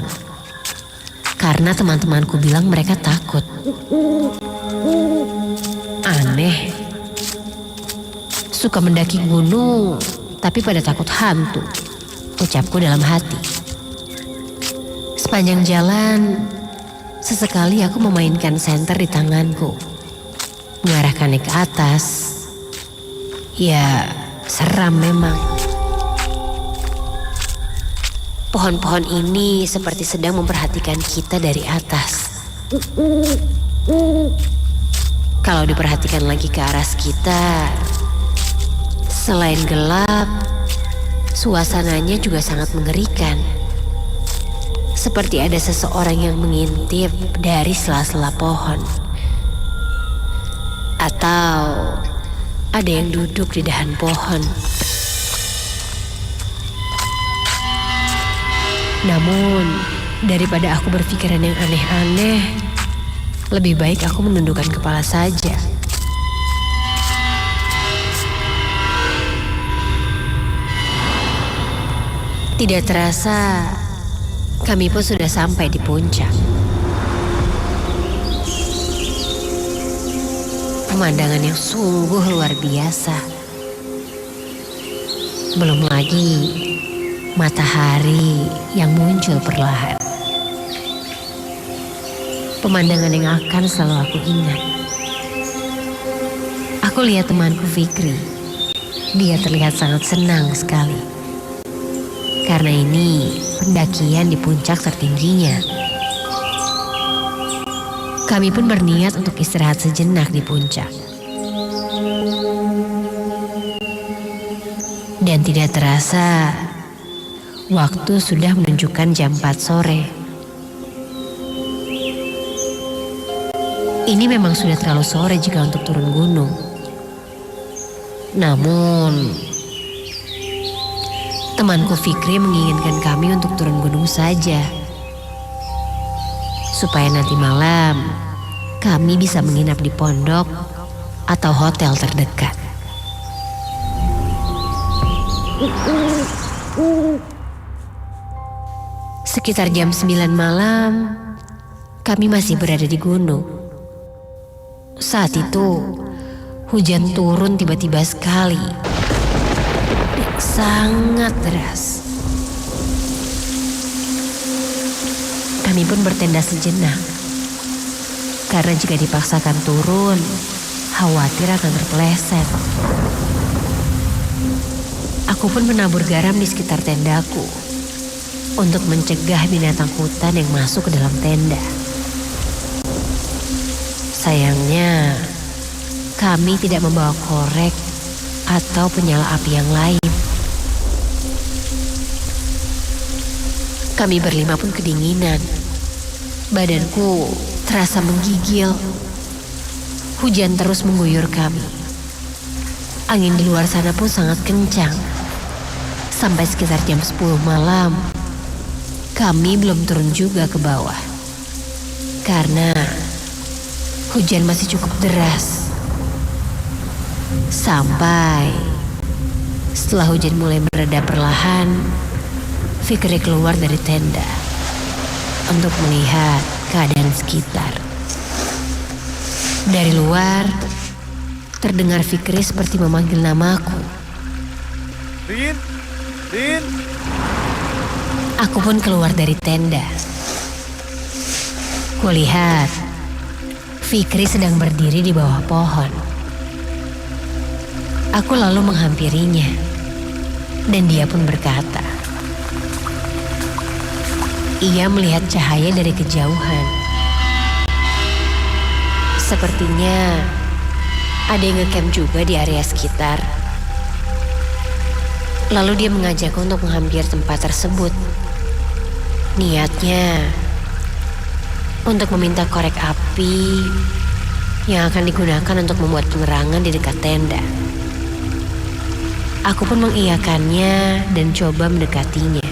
karena teman-temanku bilang mereka takut. Aneh, suka mendaki gunung tapi pada takut hantu, ucapku dalam hati. Sepanjang jalan, sesekali aku memainkan senter di tanganku, mengarahkannya ke atas. Ya, seram memang. Pohon-pohon ini seperti sedang memperhatikan kita dari atas. Kalau diperhatikan lagi ke arah sekitar, selain gelap, suasananya juga sangat mengerikan. Seperti ada seseorang yang mengintip dari sela-sela pohon. Atau ada yang duduk di dahan pohon. Namun, daripada aku berpikiran yang aneh-aneh, lebih baik aku menundukkan kepala saja. Tidak terasa, kami pun sudah sampai di puncak. Pemandangan yang sungguh luar biasa. Belum lagi matahari yang muncul perlahan. Pemandangan yang akan selalu aku ingat. Aku lihat temanku Fikri. Dia terlihat sangat senang sekali. Karena ini pendakian di puncak tertingginya. Kami pun berniat untuk istirahat sejenak di puncak. Dan tidak terasa, waktu sudah menunjukkan jam 4 sore. Ini memang sudah terlalu sore jika untuk turun gunung. Namun, temanku Fikri menginginkan kami untuk turun gunung saja. Supaya nanti malam kami bisa menginap di pondok atau hotel terdekat. Sekitar jam 9 malam, kami masih berada di gunung. Saat itu, hujan turun tiba-tiba sekali. Sangat deras. Kami pun bertenda sejenak. Karena jika dipaksakan turun, khawatir akan terpeleset. Aku pun menabur garam di sekitar tendaku untuk mencegah binatang hutan yang masuk ke dalam tenda. Sayangnya, kami tidak membawa korek atau penyala api yang lain. Kami berlima pun kedinginan. Badanku terasa menggigil. Hujan terus mengguyur kami. Angin di luar sana pun sangat kencang. Sampai sekitar jam 10 malam, kami belum turun juga ke bawah. Karena hujan masih cukup deras. Sampai setelah hujan mulai mereda perlahan, Fikri keluar dari tenda untuk melihat keadaan sekitar. Dari luar, terdengar Fikri seperti memanggil namaku. Rin, Rin. Aku pun keluar dari tenda. Kulihat Fikri sedang berdiri di bawah pohon. Aku lalu menghampirinya. Dan dia pun berkata, ia melihat cahaya dari kejauhan. Sepertinya ada yang ngecamp juga di area sekitar. Lalu dia mengajakku untuk menghampiri tempat tersebut. Niatnya untuk meminta korek api yang akan digunakan untuk membuat penerangan di dekat tenda. Aku pun mengiyakannya dan coba mendekatinya.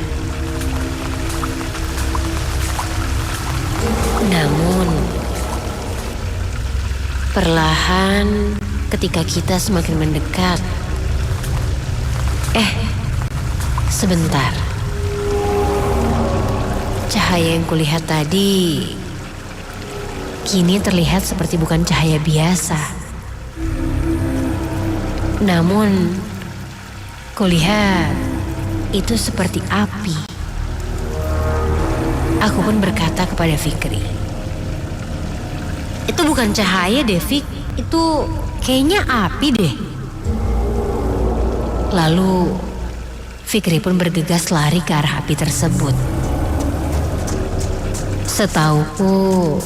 Namun, perlahan ketika kita semakin mendekat, sebentar. Cahaya yang kulihat tadi kini terlihat seperti bukan cahaya biasa. Namun, kulihat itu seperti api. Aku pun berkata kepada Fikri, itu bukan cahaya deh, Fik. Itu kayaknya api deh. Lalu Fikri pun bergegas lari ke arah api tersebut. Setauku,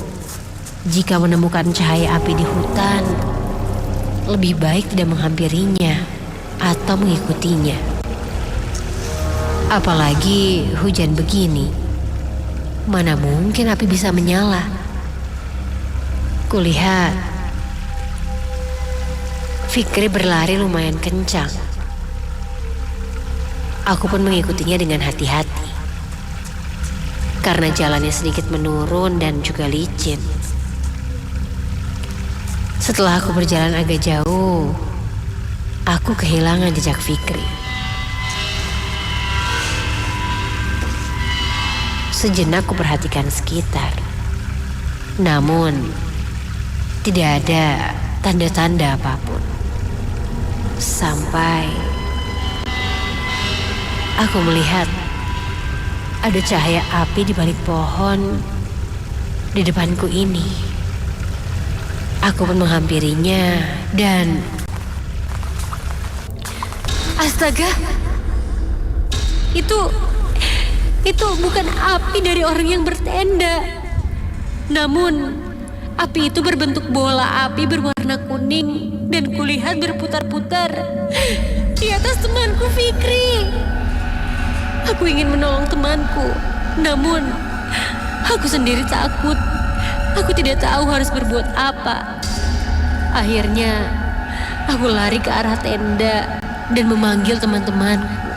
jika menemukan cahaya api di hutan, lebih baik tidak menghampirinya atau mengikutinya. Apalagi hujan begini. Mana mungkin api bisa menyala? Kulihat Fikri berlari lumayan kencang. Aku pun mengikutinya dengan hati-hati. Karena jalannya sedikit menurun dan juga licin. Setelah aku berjalan agak jauh, aku kehilangan jejak Fikri. Sejenak ku perhatikan sekitar. Namun, tidak ada tanda-tanda apapun. Sampai aku melihat ada cahaya api di balik pohon di depanku ini. Aku pun menghampirinya dan... Astaga! Itu bukan api dari orang yang bertenda. Namun, api itu berbentuk bola api berwarna kuning dan kulihat berputar-putar di atas temanku Fikri. Aku ingin menolong temanku, namun aku sendiri takut. Aku tidak tahu harus berbuat apa. Akhirnya, aku lari ke arah tenda dan memanggil teman-temanku.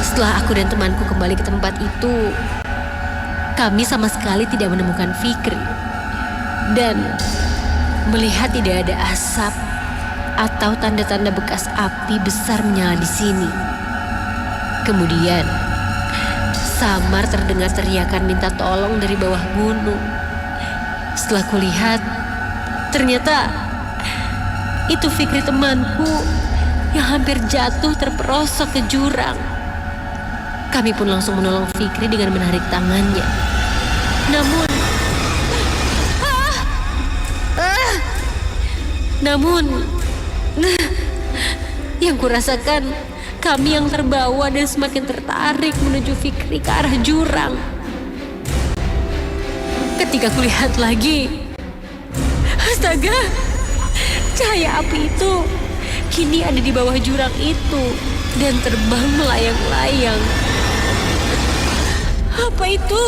Setelah aku dan temanku kembali ke tempat itu, kami sama sekali tidak menemukan Fikri. Dan melihat tidak ada asap atau tanda-tanda bekas api besar menyala di sini. Kemudian, samar terdengar teriakan minta tolong dari bawah gunung. Setelah kulihat, ternyata itu Fikri temanku yang hampir jatuh terperosok ke jurang. Kami pun langsung menolong Fikri dengan menarik tangannya. Namun, yang kurasakan kami yang terbawa dan semakin tertarik menuju Fikri ke arah jurang. Ketika kulihat lagi, astaga, cahaya api itu kini ada di bawah jurang itu dan terbang melayang-layang. Apa itu?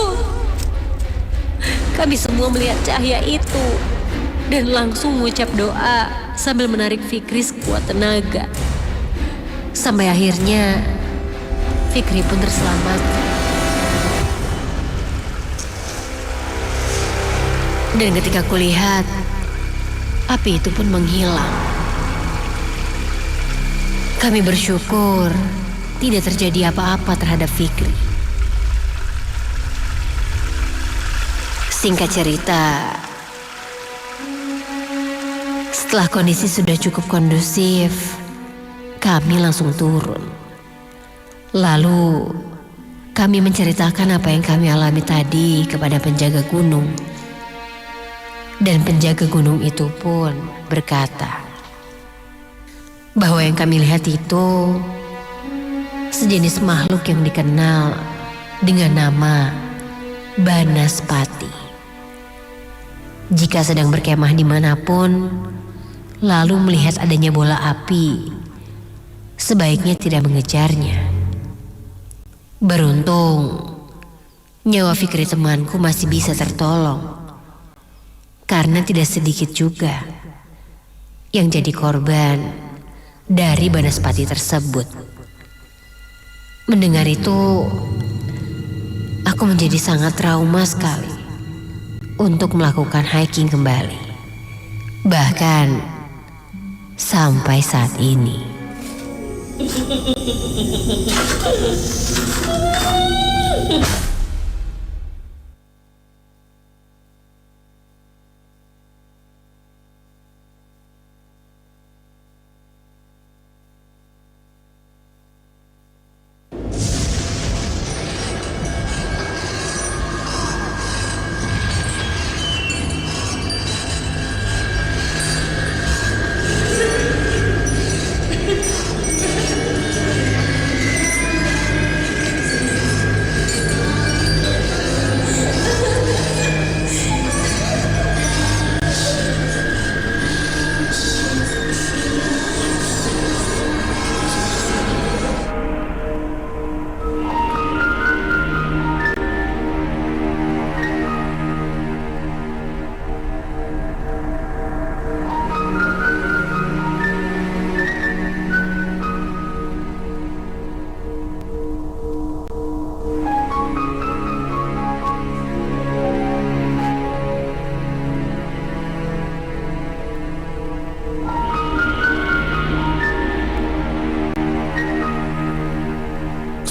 Kami semua melihat cahaya itu dan langsung mengucap doa sambil menarik Fikri sekuat tenaga. Sampai akhirnya Fikri pun terselamatkan. Dan ketika kulihat, api itu pun menghilang. Kami bersyukur tidak terjadi apa-apa terhadap Fikri. Singkat cerita, setelah kondisi sudah cukup kondusif, kami langsung turun. Lalu, kami menceritakan apa yang kami alami tadi kepada penjaga gunung. Dan penjaga gunung itu pun berkata, bahwa yang kami lihat itu sejenis makhluk yang dikenal dengan nama Banaspati. Jika sedang berkemah dimanapun, lalu melihat adanya bola api, sebaiknya tidak mengejarnya. Beruntung, nyawa Fikri temanku masih bisa tertolong, karena tidak sedikit juga yang jadi korban dari Banaspati tersebut. Mendengar itu, aku menjadi sangat trauma sekali untuk melakukan hiking kembali. Bahkan sampai saat ini.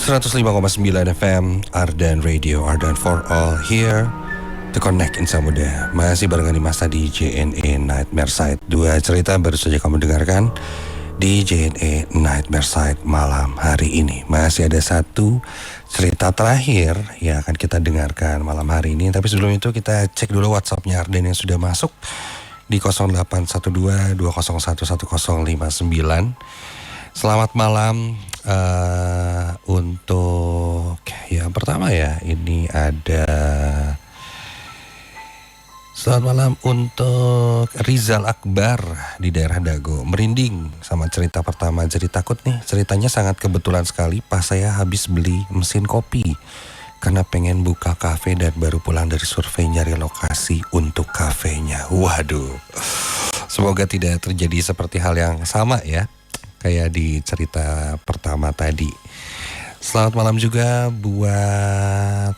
105,9 FM Ardan Radio, Ardan for all, here to connect Insan Muda. Masih barengan di masa di JNE Nightmare Side. Dua cerita baru saja kamu dengarkan di JNE Nightmare Side malam hari ini. Masih ada satu cerita terakhir yang akan kita dengarkan malam hari ini. Tapi sebelum itu kita cek dulu WhatsApp-nya Ardan yang sudah masuk di 0812 201 1059. Selamat malam untuk yang pertama ya, ini ada selamat malam untuk Rizal Akbar di daerah Dago. Merinding sama cerita pertama, jadi takut nih. Ceritanya sangat kebetulan sekali pas saya habis beli mesin kopi karena pengen buka kafe dan baru pulang dari survei nyari lokasi untuk kafenya. Waduh, semoga tidak terjadi seperti hal yang sama ya, kayak di cerita pertama tadi. Selamat malam juga buat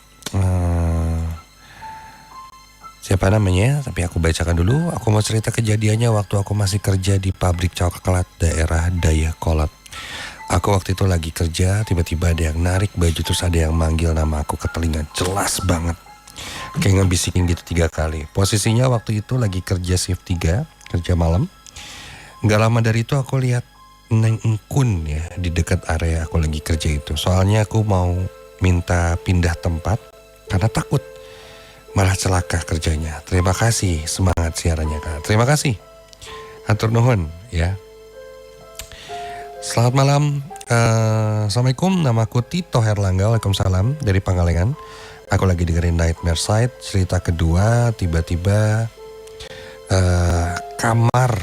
siapa namanya, tapi aku bacakan dulu. Aku mau cerita kejadiannya waktu aku masih kerja di pabrik coklat daerah Dayakolot. Aku waktu itu lagi kerja, tiba-tiba ada yang narik baju, terus ada yang manggil nama aku ke telinga, jelas banget. Kayak ngebisikin gitu 3 kali. Posisinya waktu itu lagi kerja shift 3, kerja malam. Gak lama dari itu aku lihat Neng Engkun ya di dekat area aku lagi kerja itu. Soalnya aku mau minta pindah tempat karena takut malah celaka kerjanya. Terima kasih semangat siarannya Kak. Terima kasih. Hatur nuhun ya. Selamat malam. Assalamualaikum, namaku Tito Herlangga. Waalaikumsalam dari Pangalengan. Aku lagi dengerin Nightmare Side. Cerita kedua, tiba-tiba kamar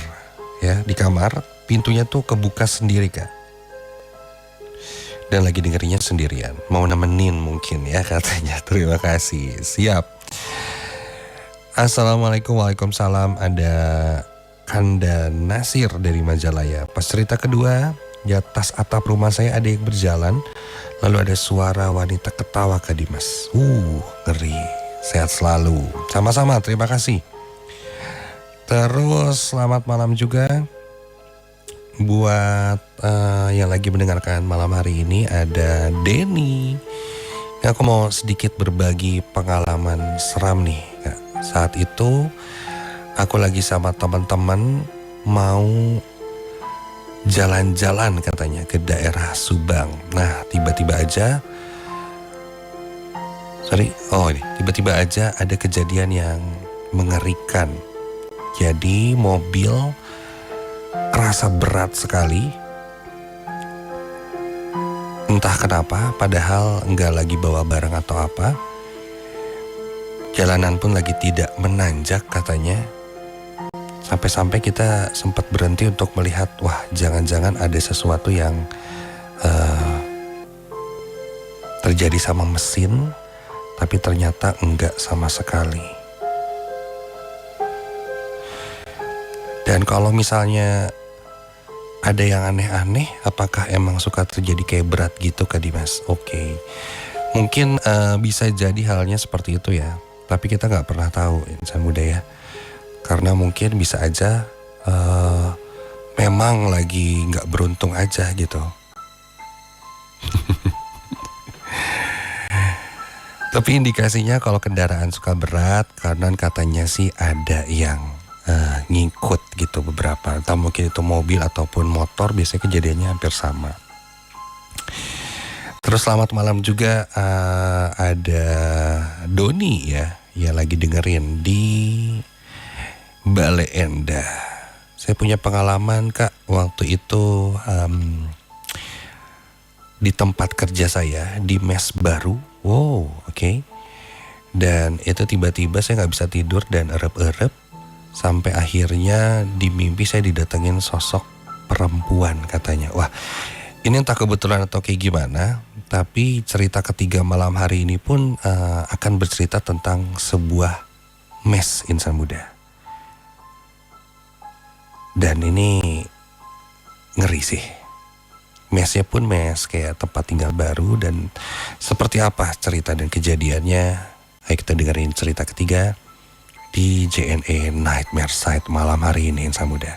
ya, di kamar pintunya tuh kebuka sendiri Kak. Dan lagi dengerinnya sendirian. Mau nemenin mungkin ya katanya. Terima kasih. Siap. Assalamualaikum, waalaikumsalam. Ada Kanda Nasir dari Majalaya. Pas cerita kedua, di atas atap rumah saya ada yang berjalan. Lalu ada suara wanita ketawa Kak Dimas. Ngeri. Sehat selalu. Sama-sama, terima kasih. Terus selamat malam juga buat yang lagi mendengarkan malam hari ini. Ada Denny. Aku mau sedikit berbagi pengalaman seram nih Kak. Saat itu aku lagi sama teman-teman mau jalan-jalan katanya ke daerah Subang. Nah tiba-tiba aja tiba-tiba aja ada kejadian yang mengerikan. Jadi mobil terasa berat sekali. Entah kenapa, padahal enggak lagi bawa barang atau apa. Jalanan pun lagi tidak menanjak katanya. Sampai-sampai kita sempat berhenti untuk melihat, wah jangan-jangan ada sesuatu yang terjadi sama mesin, tapi ternyata enggak sama sekali. Dan kalau misalnya ada yang aneh-aneh, apakah emang suka terjadi kayak berat gitu Kak Dimas? Oke. Mungkin bisa jadi halnya seperti itu ya. Tapi kita gak pernah tahu insan muda ya. Karena mungkin bisa aja memang lagi gak beruntung aja gitu. Tapi indikasinya kalau kendaraan suka berat, karena katanya sih ada yang ngikut gitu beberapa. Entah mungkin itu mobil ataupun motor, biasanya kejadiannya hampir sama. Terus selamat malam juga ada Doni ya, yang lagi dengerin di Bale Endah. Saya punya pengalaman Kak, waktu itu di tempat kerja saya, di mes baru. Wow, oke. Dan itu tiba-tiba saya gak bisa tidur dan erep-erep. Sampai akhirnya di mimpi saya didatengin sosok perempuan katanya. Wah, ini entah kebetulan atau kayak gimana. Tapi cerita ketiga malam hari ini pun akan bercerita tentang sebuah mes insan muda. Dan ini ngeri sih. Mesnya pun mes kayak tempat tinggal baru. Dan seperti apa cerita dan kejadiannya, ayo kita dengerin cerita ketiga di JNE Nightmare Site malam hari ini insan muda.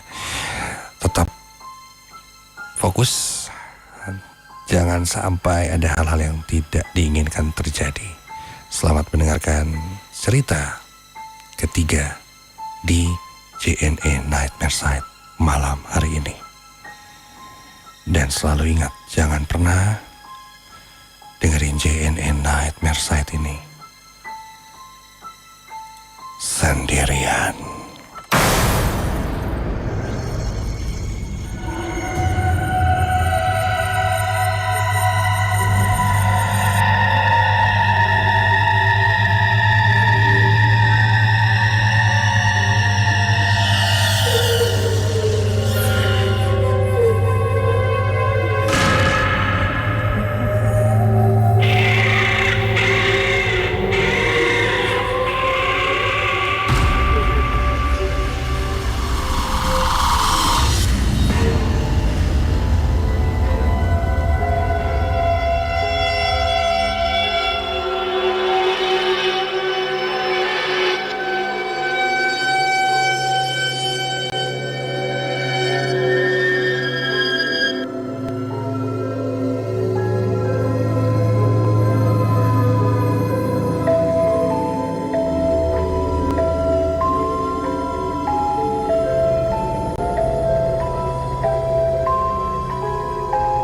Tetap fokus, jangan sampai ada hal-hal yang tidak diinginkan terjadi. Selamat mendengarkan cerita ketiga di JNE Nightmare Site malam hari ini. Dan selalu ingat, jangan pernah dengerin JNE Nightmare Site ini sendirian.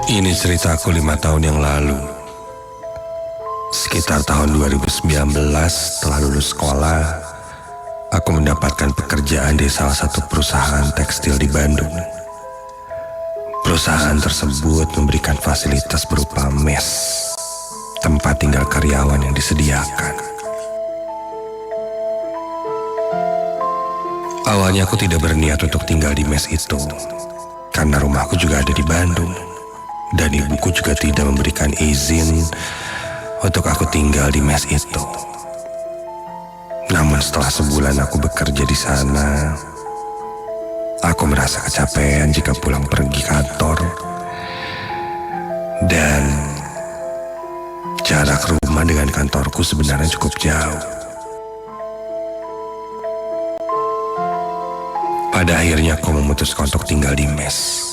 Ini ceritaku 5 tahun yang lalu. Sekitar tahun 2019 setelah lulus sekolah, aku mendapatkan pekerjaan di salah satu perusahaan tekstil di Bandung. Perusahaan tersebut memberikan fasilitas berupa mes, tempat tinggal karyawan yang disediakan. Awalnya aku tidak berniat untuk tinggal di mes itu, karena rumahku juga ada di Bandung. Dan ibuku juga tidak memberikan izin untuk aku tinggal di mes itu. Namun setelah sebulan aku bekerja di sana, aku merasa kecapean jika pulang pergi kantor. Dan jarak rumah dengan kantorku sebenarnya cukup jauh. Pada akhirnya aku memutuskan untuk tinggal di mes.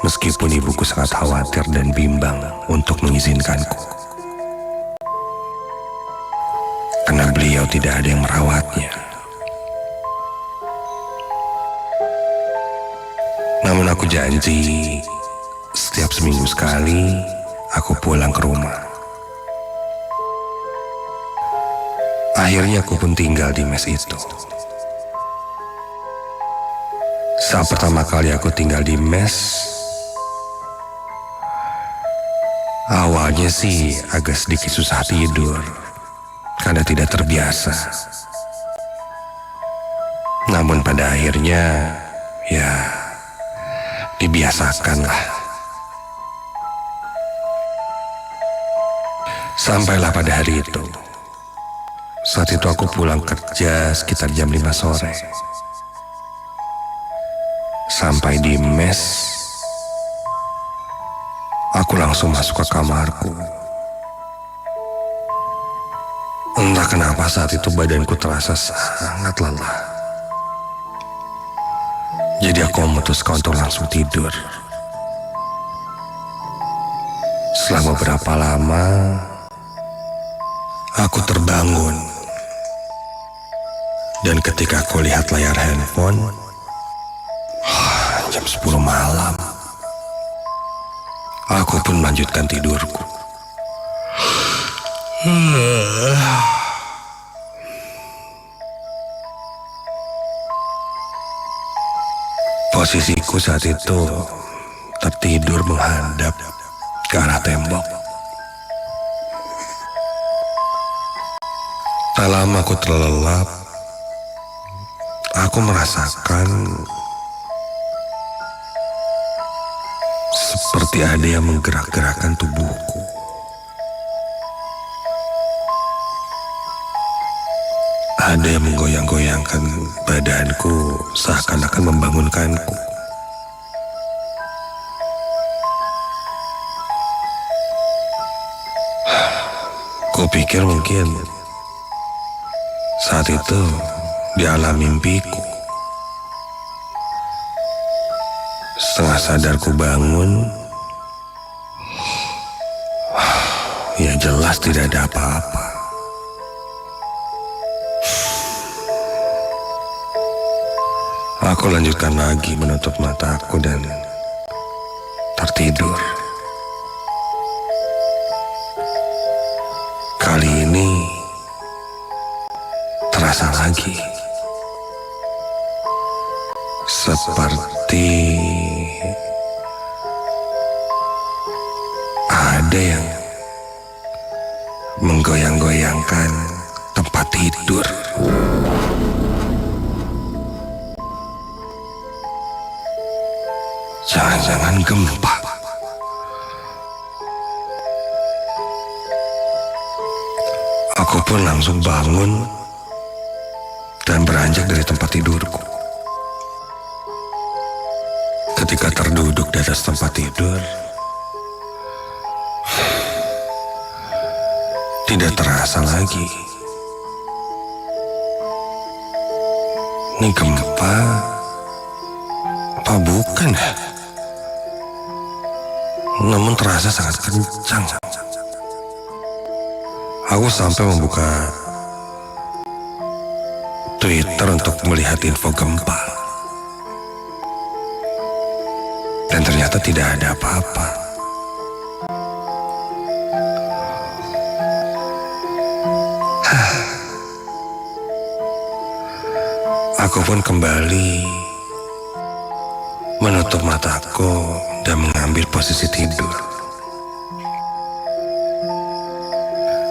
Meskipun ibuku sangat khawatir dan bimbang untuk mengizinkanku. Karena beliau tidak ada yang merawatnya. Namun aku janji, setiap seminggu sekali, aku pulang ke rumah. Akhirnya aku pun tinggal di mes itu. Saat pertama kali aku tinggal di mes, awalnya sih agak sedikit susah tidur karena tidak terbiasa. Namun pada akhirnya ya dibiasakan lah. Sampailah pada hari itu. Saat itu aku pulang kerja sekitar jam 5 sore. Sampai di mes, aku langsung masuk ke kamarku. Entah kenapa saat itu badanku terasa sangat lelah. Jadi aku memutuskan untuk langsung tidur. Setelah beberapa lama, aku terbangun. Dan ketika aku lihat layar handphone, jam 10 malam. Aku pun melanjutkan tidurku. Posisiku saat itu tertidur menghadap ke arah tembok. Tak lama aku terlelap. Aku merasakan seperti ada yang menggerak-gerakkan tubuhku. Ada yang menggoyang-goyangkan badanku seakan-akan membangunkanku. Kupikir mungkin saat itu di alam mimpiku. Setengah sadarku bangun. Ya jelas tidak ada apa-apa. Aku lanjutkan lagi menutup mataku dan tertidur. Kali ini terasa lagi seperti ada yang menggoyang-goyangkan tempat tidur. Jangan-jangan gempa. Aku pun langsung bangun dan beranjak dari tempat tidurku. Ketika terduduk di atas tempat tidur, tidak terasa lagi. Ini gempa apa bukan ya? Namun terasa sangat kencang. Aku sampai membuka Twitter untuk melihat info gempa. Dan ternyata tidak ada apa-apa. Aku pun kembali menutup mataku dan mengambil posisi tidur.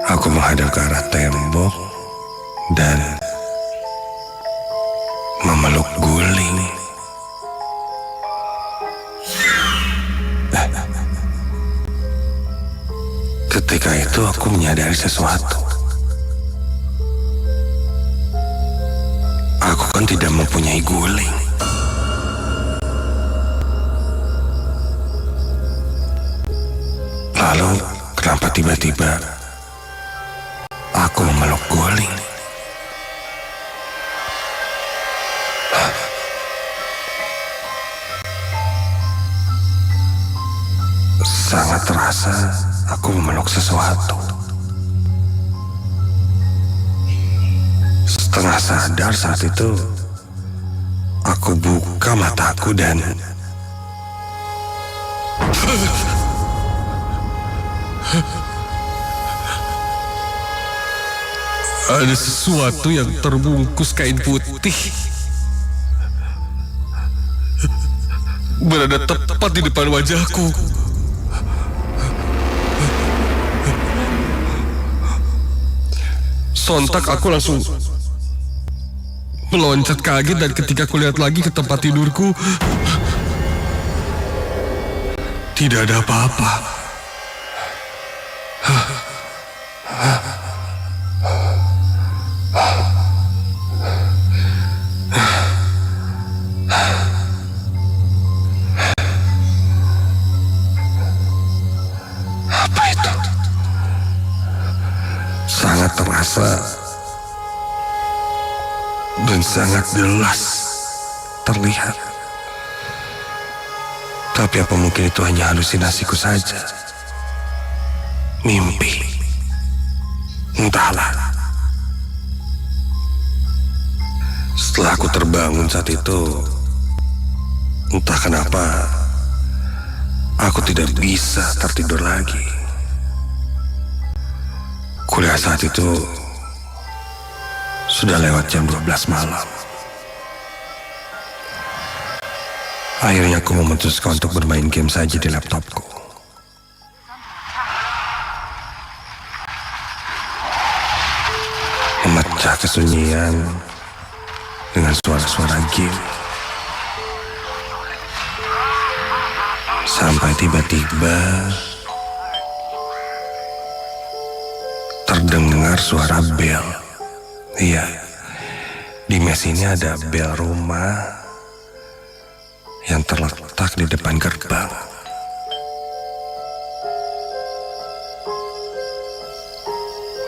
Aku menghadap ke arah tembok dan memeluk guling. Ketika itu aku menyadari sesuatu. Aku kan tidak mempunyai guling. Lalu kenapa tiba-tiba aku memeluk guling? Sangat terasa aku memeluk sesuatu. Setengah sadar saat itu, aku buka mataku dan ada sesuatu yang terbungkus kain putih. berada tepat di depan wajahku. Sontak aku langsung meloncat kaget, dan ketika aku lihat lagi ke tempat tidurku, tidak ada apa-apa. Apa itu? Sangat terasa dan sangat jelas terlihat. Tapi apa mungkin itu hanya halusinasiku saja? Mimpi? Entahlah. Setelah aku terbangun saat itu, entah kenapa aku tidak bisa tertidur lagi. Kuliah saat itu sudah lewat jam 12 malam. Akhirnya aku memutuskan untuk bermain game saja di laptopku. Memecah kesunyian dengan suara-suara game. Sampai tiba-tiba terdengar suara bel. Iya, di mes ini ada bel rumah yang terletak di depan gerbang.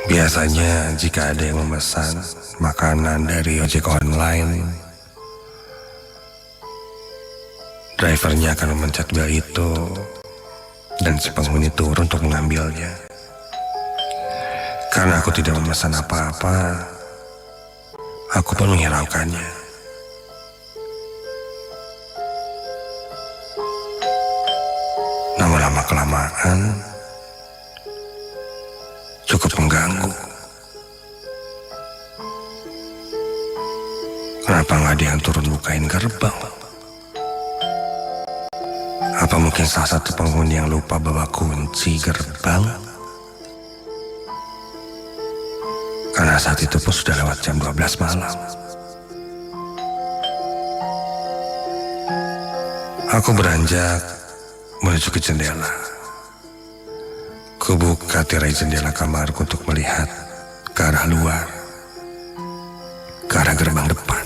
Biasanya jika ada yang memesan makanan dari ojek online, drivernya akan memencet bel itu dan si penghuni turun untuk mengambilnya. Karena aku tidak memesan apa-apa, aku pun menghiraukannya. Namun lama-kelamaan cukup mengganggu. Kenapa nggak ada yang turun bukain gerbang? Apa mungkin salah satu penghuni yang lupa bawa kunci gerbang? Karena saat itu pun sudah lewat jam 12 malam. Aku beranjak menuju ke jendela. Kubuka tirai jendela kamarku untuk melihat ke arah luar, ke arah gerbang depan.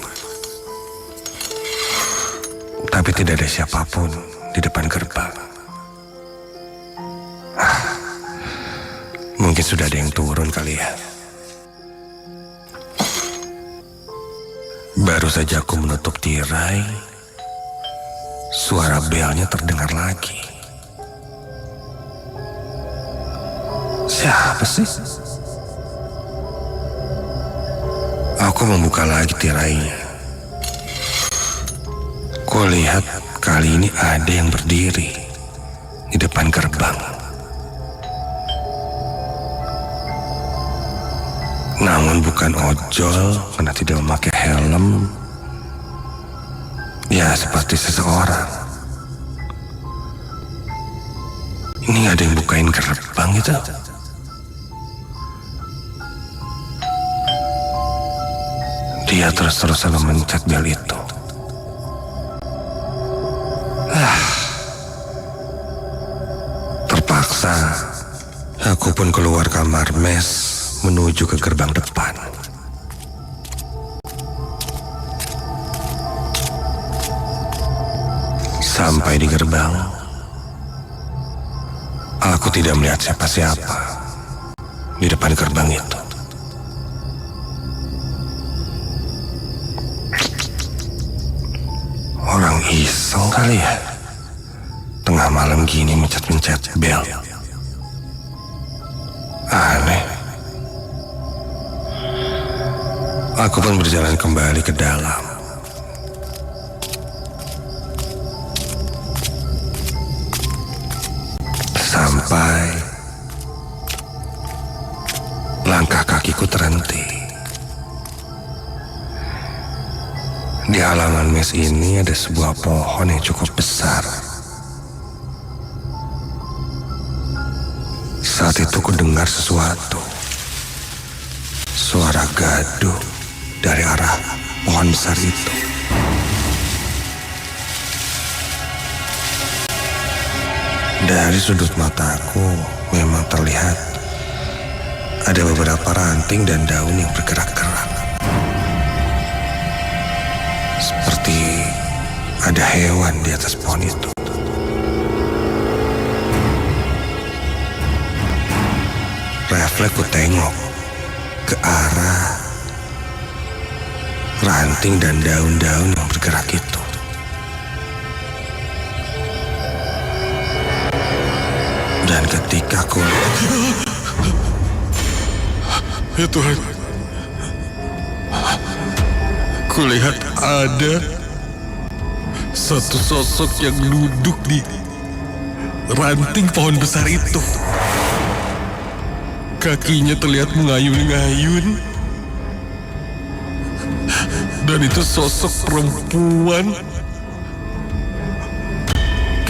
Tapi tidak ada siapapun di depan gerbang. Mungkin sudah ada yang turun kali ya. Baru saja aku menutup tirai, suara belnya terdengar lagi. Siapa sih? Aku membuka lagi tirainya. Kulihat kali ini ada yang berdiri di depan gerbang. Namun bukan ojol karena tidak memakai helm. Ya seperti seseorang. Ini gak ada yang bukain gerbang gitu. Dia terus-terusan memencet bel itu. Terpaksa aku pun keluar kamar mes menuju ke gerbang depan. Sampai di gerbang, aku tidak melihat siapa-siapa di depan gerbang itu. Orang iseng kali ya, tengah malam gini mencet-mencet bel. Aneh. Aku pun berjalan kembali ke dalam. Sampai langkah kakiku terhenti Di halaman mes ini ada sebuah pohon yang cukup besar. Saat itu ku dengar sesuatu. Suara gaduh dari arah pohon besar itu. Dari sudut mataku memang terlihat ada beberapa ranting dan daun yang bergerak-gerak. Seperti ada hewan di atas pohon itu. Refleks ku tengok ke arah ranting dan daun-daun yang bergerak itu. Dan ketika ku Ya Tuhan, kulihat ada satu sosok yang duduk di ranting pohon besar itu. Kakinya terlihat mengayun-ngayun. Dan itu sosok perempuan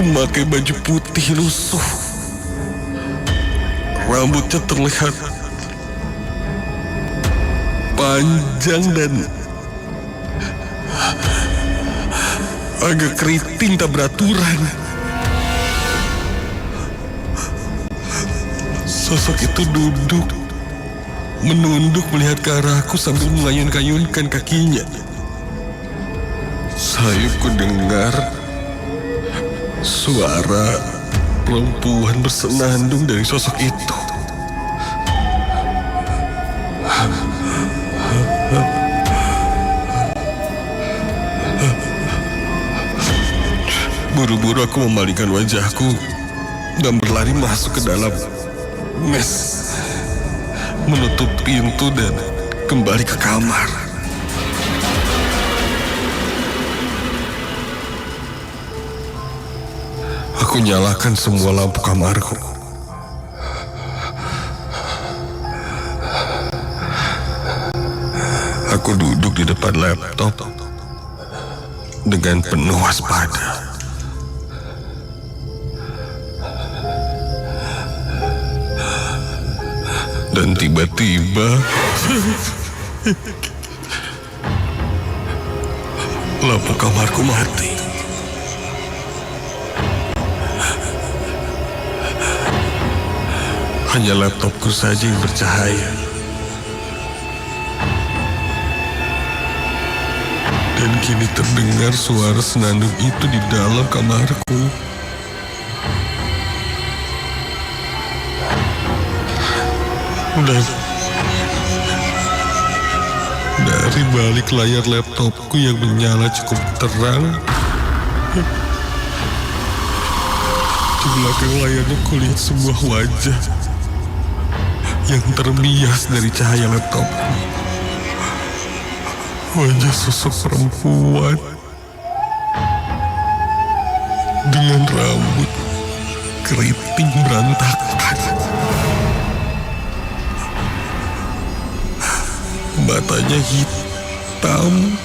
memakai baju putih lusuh. Rambutnya terlihat panjang dan agak keriting tak beraturan. Sosok itu duduk, menunduk melihat ke arahku sambil mengayun-ayunkan kakinya. Saya ku dengar suara perempuan bersenandung dari sosok itu. Buru-buru aku memalingkan wajahku dan berlari masuk ke dalam mes, menutup pintu dan kembali ke kamar. Aku nyalakan semua lampu kamarku. Aku duduk di depan laptop dengan penuh waspada. Dan tiba-tiba lampu kamarku mati. Hanya laptopku saja yang bercahaya. Dan kini terdengar suara senandung itu di dalam kamarku. Dan dari balik layar laptopku yang menyala cukup terang, di belakang layarnya kulihat sebuah wajah yang terbias dari cahaya laptopku. Wajah sosok perempuan dengan rambut keriting berantakan. Matanya hitam,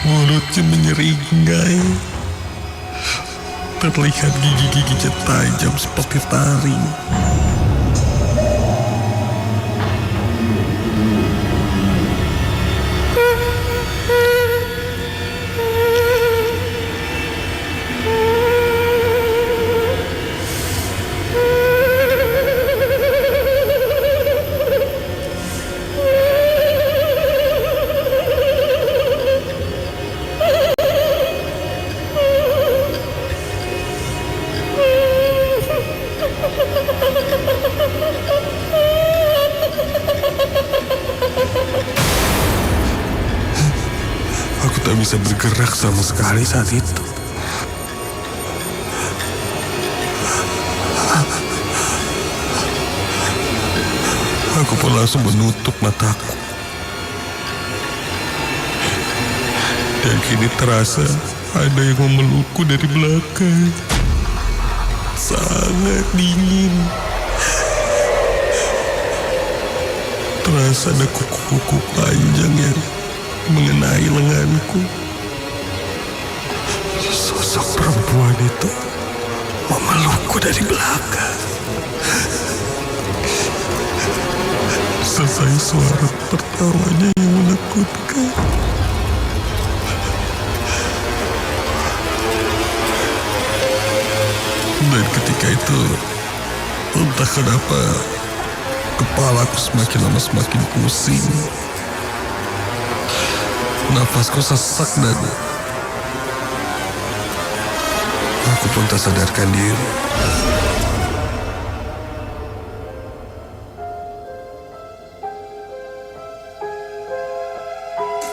mulutnya menyeringai, terlihat gigi-giginya tajam seperti taring. Aku tak bisa bergerak sama sekali saat itu. Aku pun langsung menutup mataku. Dan kini terasa ada yang memelukku dari belakang. Sangat dingin. Terasa ada kuku-kuku panjang yang mengenai lenganku. Sosok perempuan itu memelukku dari belakang. Selesai suara tertawanya yang menakutkan. Dan ketika itu, entah kenapa, kepalaku semakin lama semakin pusing. Nafasku sesak dan aku pun tak sadarkan diri.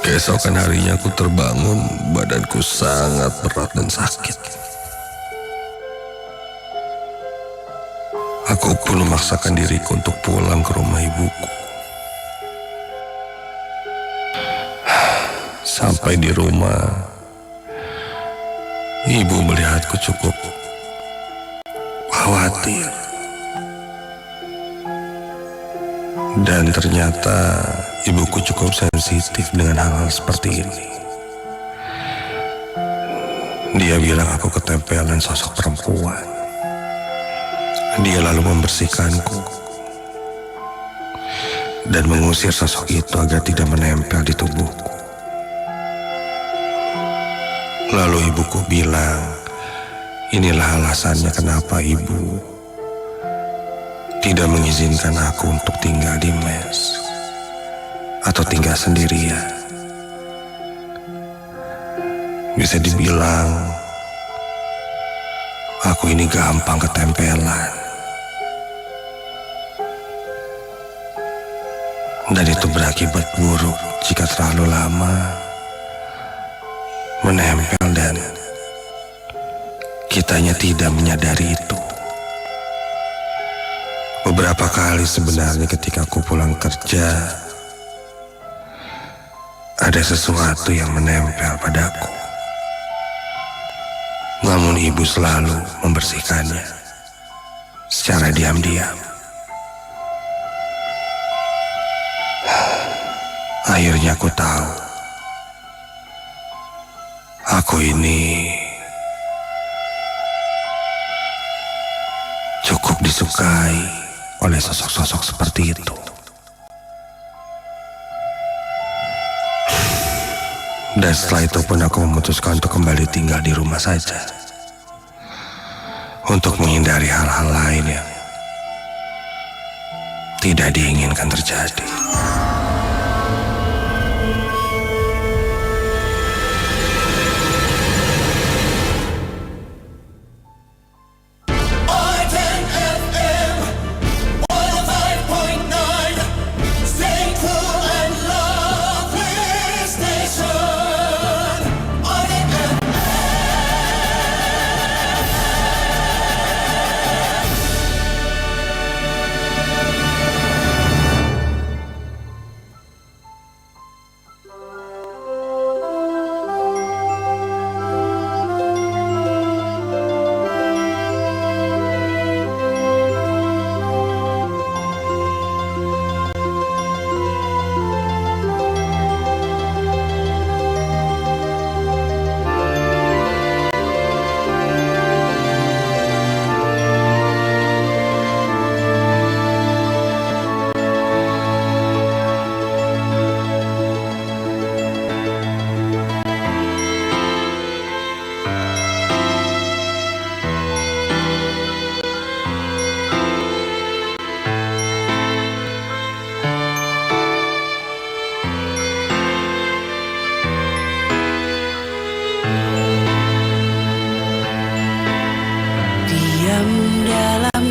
Keesokan harinya aku terbangun, badanku sangat berat dan sakit. Aku pun memaksakan diriku untuk pulang ke rumah ibuku. Sampai di rumah, ibu melihatku cukup khawatir. Dan ternyata ibuku cukup sensitif dengan hal-hal seperti ini. Dia bilang aku ketempelan sosok perempuan. Dia lalu membersihkanku dan mengusir sosok itu agar tidak menempel di tubuhku. Lalu ibuku bilang, inilah alasannya kenapa ibu tidak mengizinkan aku untuk tinggal di mes atau tinggal sendirian. Bisa dibilang, aku ini gampang ketempelan. Dan itu berakibat buruk jika terlalu lama menempel dan kitanya tidak menyadari itu. Beberapa kali sebenarnya ketika aku pulang kerja, ada sesuatu yang menempel padaku. Namun ibu selalu membersihkannya secara diam-diam. Akhirnya aku tahu, aku ini cukup disukai oleh sosok-sosok seperti itu. Dan setelah itu pun aku memutuskan untuk kembali tinggal di rumah saja, untuk menghindari hal-hal lain yang tidak diinginkan terjadi.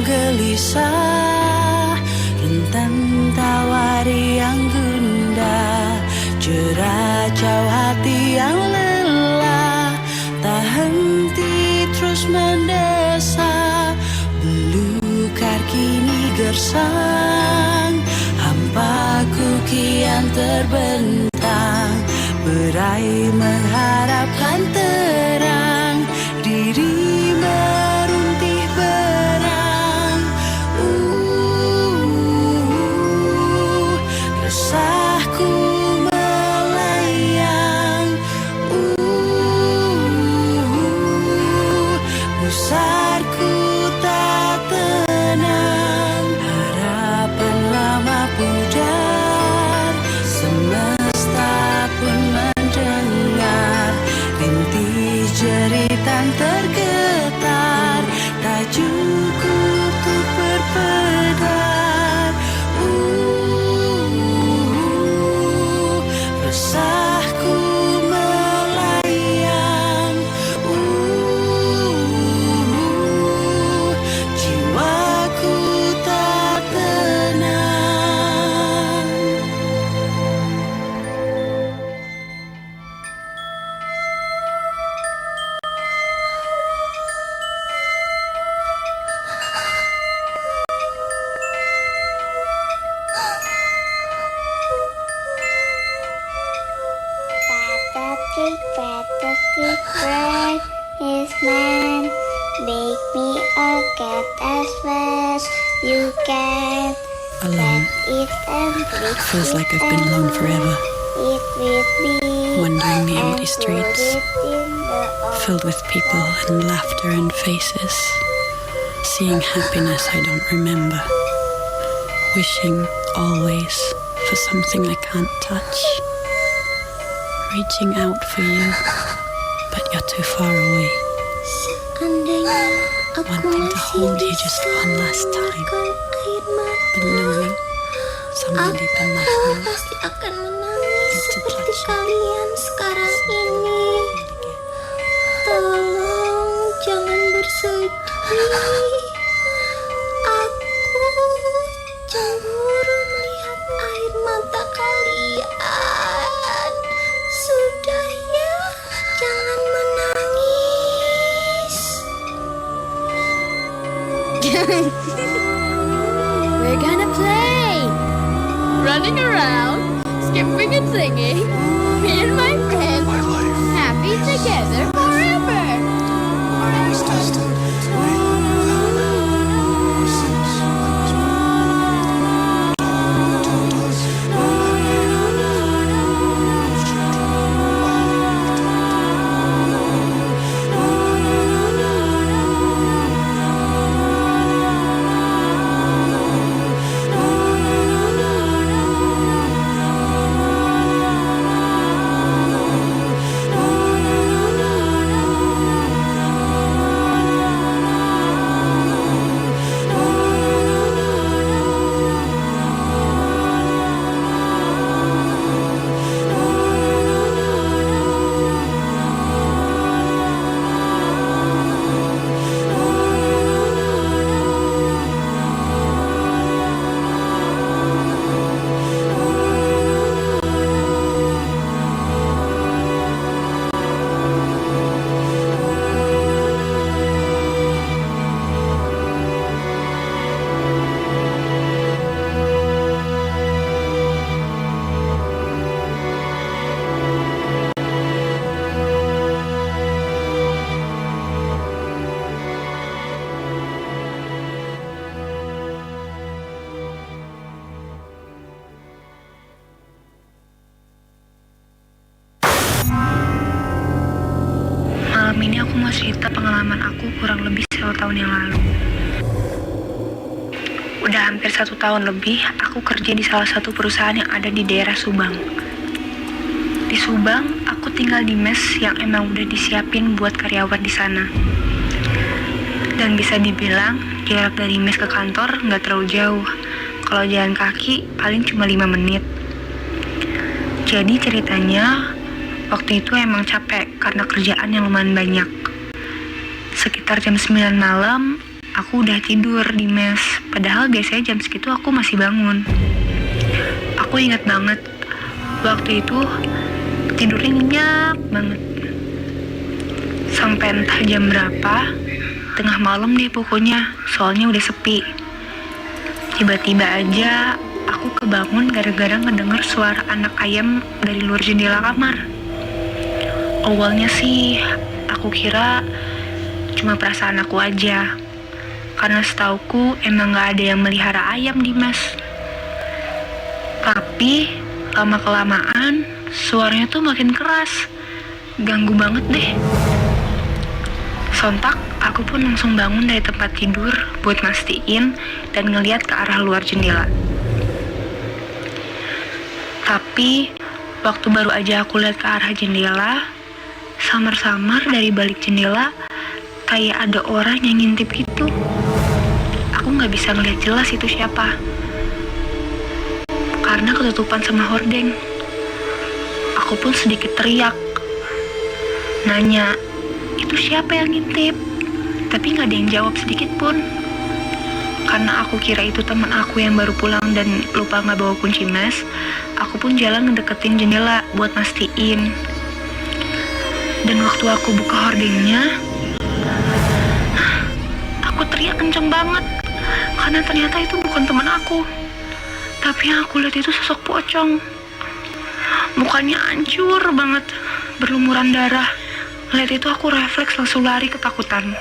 gelisah, rentan tawari yang gundah, jeracau hati yang lelah, tak henti terus mendesak, belukar kini gersang, hampaku kian terbentang, berai mengharapkan terang, diri meruntih berang, resahku melayang. dan tergetar, tak cukup untuk berpedar. Resahku melayang, jiwaku tak tenang. Pathetic bread is man. Bake me a cat as fast you can. Alone. Eat and It feels like I've been alone forever. eat with me. Wandering the empty and streets, put it in the oven. filled with people and laughter and faces. Seeing happiness I don't remember. Wishing always for something I can't touch. Reaching out for you, but you're too far away. Seandainya aku Wanting to masih hold you just one last time. air mata, But knowing somewhere deep in my aku heart, pasti akan menangis seperti kalian sekarang ini. Tolong jangan bersedih. Aku cemburu melihat air mata kalian. Sudah ya, jangan menangis. We're gonna play! Running around, skipping and singing. Me and my friends, happy together forever! Malam ini aku mau cerita pengalaman aku kurang lebih 1 tahun yang lalu. Udah hampir 1 tahun lebih aku kerja di salah satu perusahaan yang ada di daerah Subang. Di Subang, aku tinggal di mes yang emang udah disiapin buat karyawan di sana. Dan bisa dibilang jarak dari mes ke kantor nggak terlalu jauh. Kalau jalan kaki paling cuma 5 menit. Jadi ceritanya waktu itu emang capek karena kerjaan yang lumayan banyak. Sekitar jam 9 malam, aku udah tidur di mes. Padahal biasanya jam segitu aku masih bangun. Aku ingat banget, waktu itu tidurnya nyenyak banget. Sampai entah jam berapa, tengah malam deh pokoknya, soalnya udah sepi. Tiba-tiba aja aku kebangun gara-gara ngedenger suara anak ayam dari luar jendela kamar. Awalnya sih aku kira cuma perasaan aku aja, karena setauku emang gak ada yang melihara ayam di mes. Tapi lama-kelamaan suaranya tuh makin keras, ganggu banget deh. Sontak aku pun langsung bangun dari tempat tidur buat mastiin dan ngeliat ke arah luar jendela. Tapi waktu baru aja aku lihat ke arah jendela, samar-samar dari balik jendela kayak ada orang yang ngintip gitu. Aku nggak bisa ngeliat jelas itu siapa, karena ketutupan sama hordeng. Aku pun sedikit teriak, nanya, itu siapa yang ngintip? Tapi nggak ada yang jawab sedikit pun. Karena aku kira itu teman aku yang baru pulang dan lupa nggak bawa kunci mes, aku pun jalan ngedeketin jendela buat mastiin. Dan waktu aku buka hordengnya, aku teriak kenceng banget. Karena ternyata itu bukan teman aku, tapi yang aku lihat itu sosok pocong. Mukanya hancur banget, berlumuran darah. Lihat itu aku refleks langsung lari ketakutan.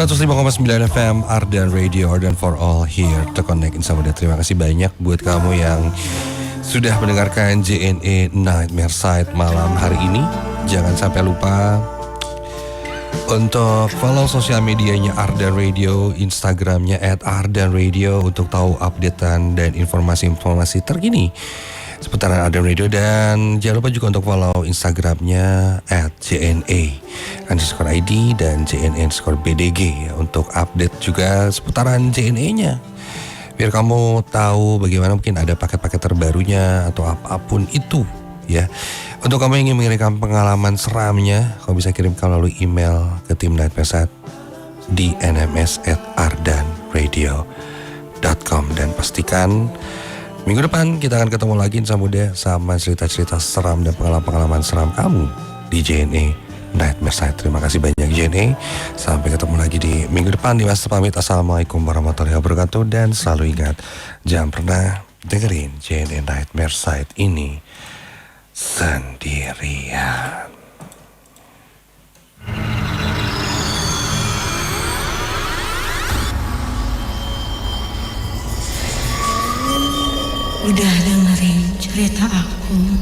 105,9 FM Ardan Radio, Ardan for all here to connect in Samudra. Terima kasih banyak buat kamu yang sudah mendengarkan JNE Nightmare Side malam hari ini. Jangan sampai lupa untuk follow sosial medianya Ardan Radio, Instagramnya @ardanradio untuk tahu updatean dan informasi-informasi terkini seputaran Ardan Radio. Dan jangan lupa juga untuk follow Instagramnya @JNE_ID dan JNE_BDG ya, untuk update juga seputaran JNE-nya. Biar kamu tahu bagaimana mungkin ada paket-paket terbarunya atau apapun itu ya. Untuk kamu yang ingin mengirimkan pengalaman seramnya, kamu bisa kirimkan melalui email ke tim Nightmare Side di nms@ardanradio.com. Dan pastikan minggu depan kita akan ketemu lagi sama cerita-cerita seram dan pengalaman-pengalaman seram kamu di JNE Nightmare Side. Terima kasih banyak JNE. Sampai ketemu lagi di minggu depan. Di Mas pamit. Assalamualaikum warahmatullahi wabarakatuh. Dan selalu ingat, jangan pernah dengerin JNE Nightmare Side ini sendirian. Udah dengerin cerita aku.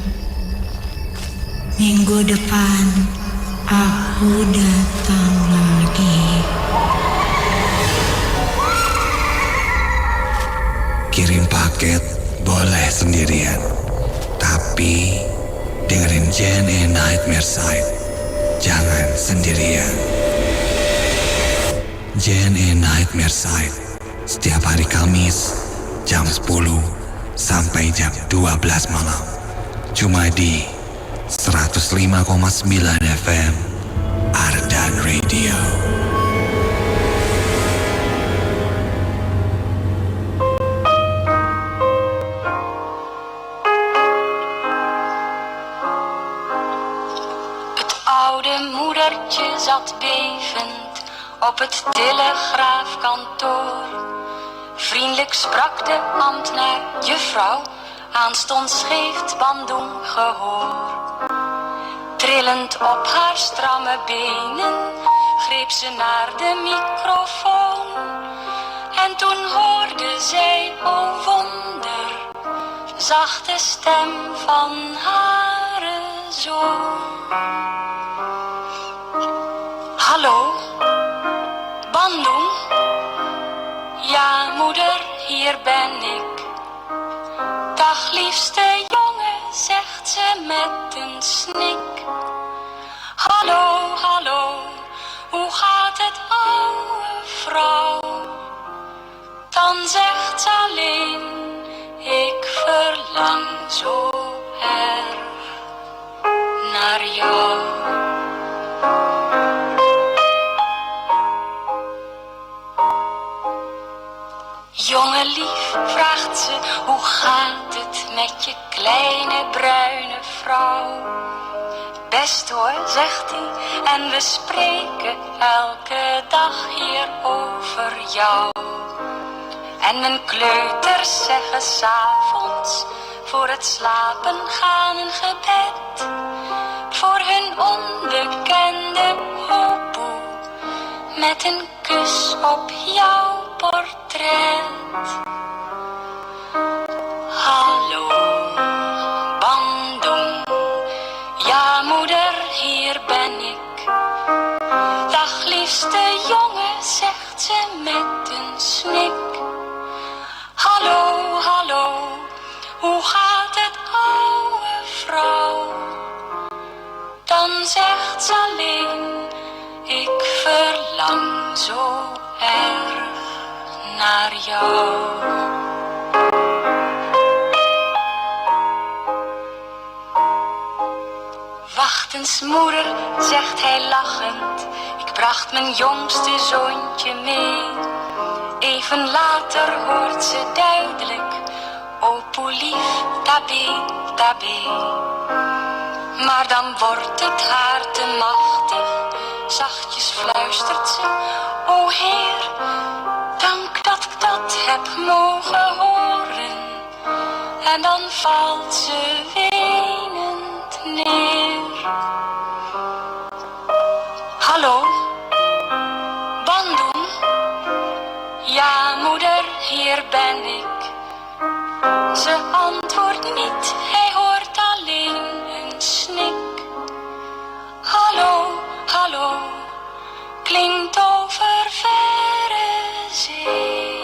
Minggu depan aku datang lagi. Kirim paket boleh sendirian, tapi dengerin JNE Nightmare Side jangan sendirian. JNE Nightmare Side setiap hari Kamis jam 10 sampai jam 12 malam. Cuma di 105,9 FM Ardan Radio. Het oude moedertje zat bevend op het telegraafkantoor. Vriendelijk sprak de ambtenaar, juffrouw, aanstonds geeft Bandung gehoor. Trillend op haar stramme benen greep ze naar de microfoon. En toen hoorde zij, o wonder, zachte stem van haar zoon. Hallo, Bandung? Ja, moeder, hier ben ik. Dag, liefste jongen, zegt ze met een snik. Hallo, hallo, hoe gaat het, oude vrouw? Dan zegt ze alleen, ik verlang zo erg naar jou. Jongen lief, vraagt ze, hoe gaat het met je kleine bruine vrouw? Best hoor, zegt hij, en we spreken elke dag hier over jou. En mijn kleuters zeggen 's avonds voor het slapen gaan een gebed voor hun onbekende hopoe met een kus op jouw portret. Hallo, Bandung, ja moeder, hier ben ik. Dag liefste jongen, zegt ze met een snik. Hallo, hallo, hoe gaat het, oude vrouw? Dan zegt ze alleen, ik verlang zo erg naar jou. Wacht eens moeder, zegt hij lachend, ik bracht mijn jongste zoontje mee. Even later hoort ze duidelijk, o poelief, tabé, tabé. Maar dan wordt het haar te machtig, zachtjes fluistert ze, o Heer, dank dat ik dat heb mogen horen. En dan valt ze wenend neer. Hallo, Bandung? ben ik. Ze antwoordt niet, hij hoort alleen een snik. Hallo, hallo, klinkt over verre zee.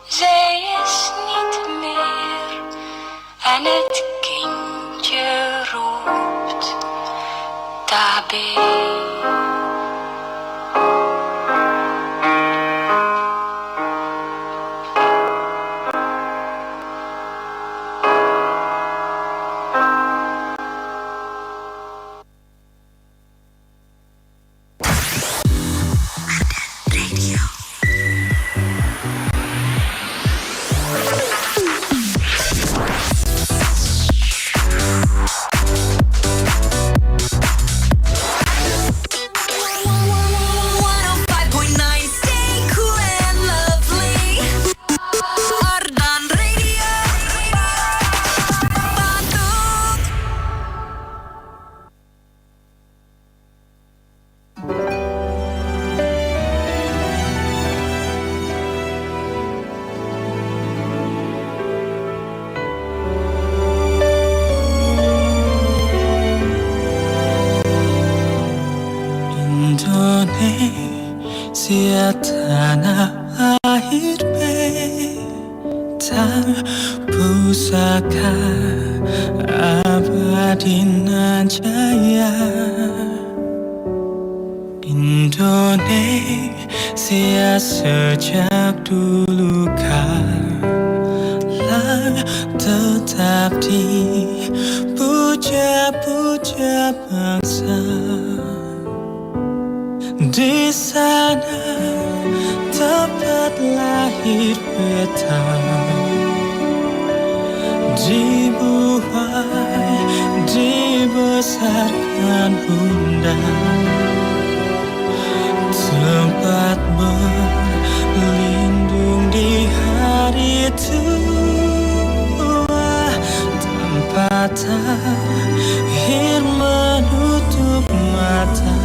Zij is niet meer en het kindje roept tabé. Indonesia tanah air beta pusaka abadi Jaya. Indonesia sejak dulu kala tetap dipuja-puja bangsa. Di sana tempat lahir beta, dibuai, dibesarkan bunda. Tempat berlindung di hari tua, tempat akhir menutup mata.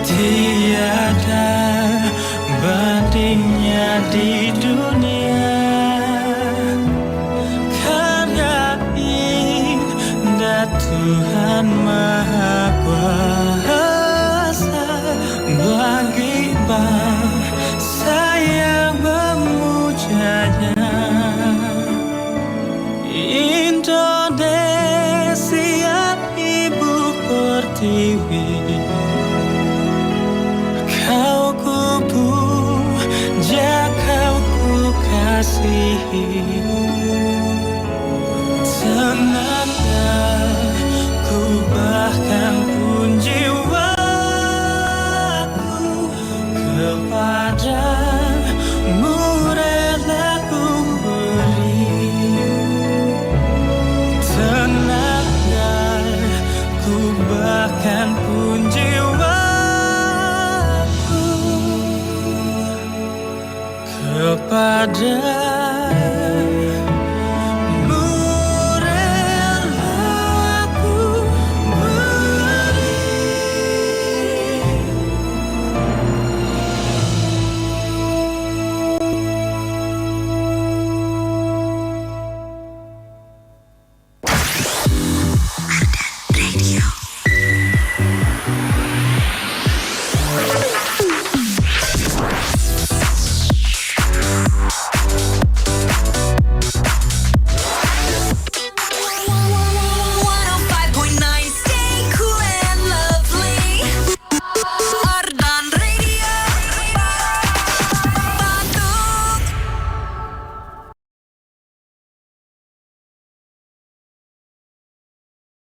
Tiada bandingnya di dunia, karya indah Tuhan Maha Kuasa bagi bangsa yang memujanya. Indonesia ibu pertiwi, kau ku puja, kau ku kasihi. Tenaga ku bahkan pun jiwaku kepadamu rela ku beri. Tenaga ku bahkan pun jiwaku kepada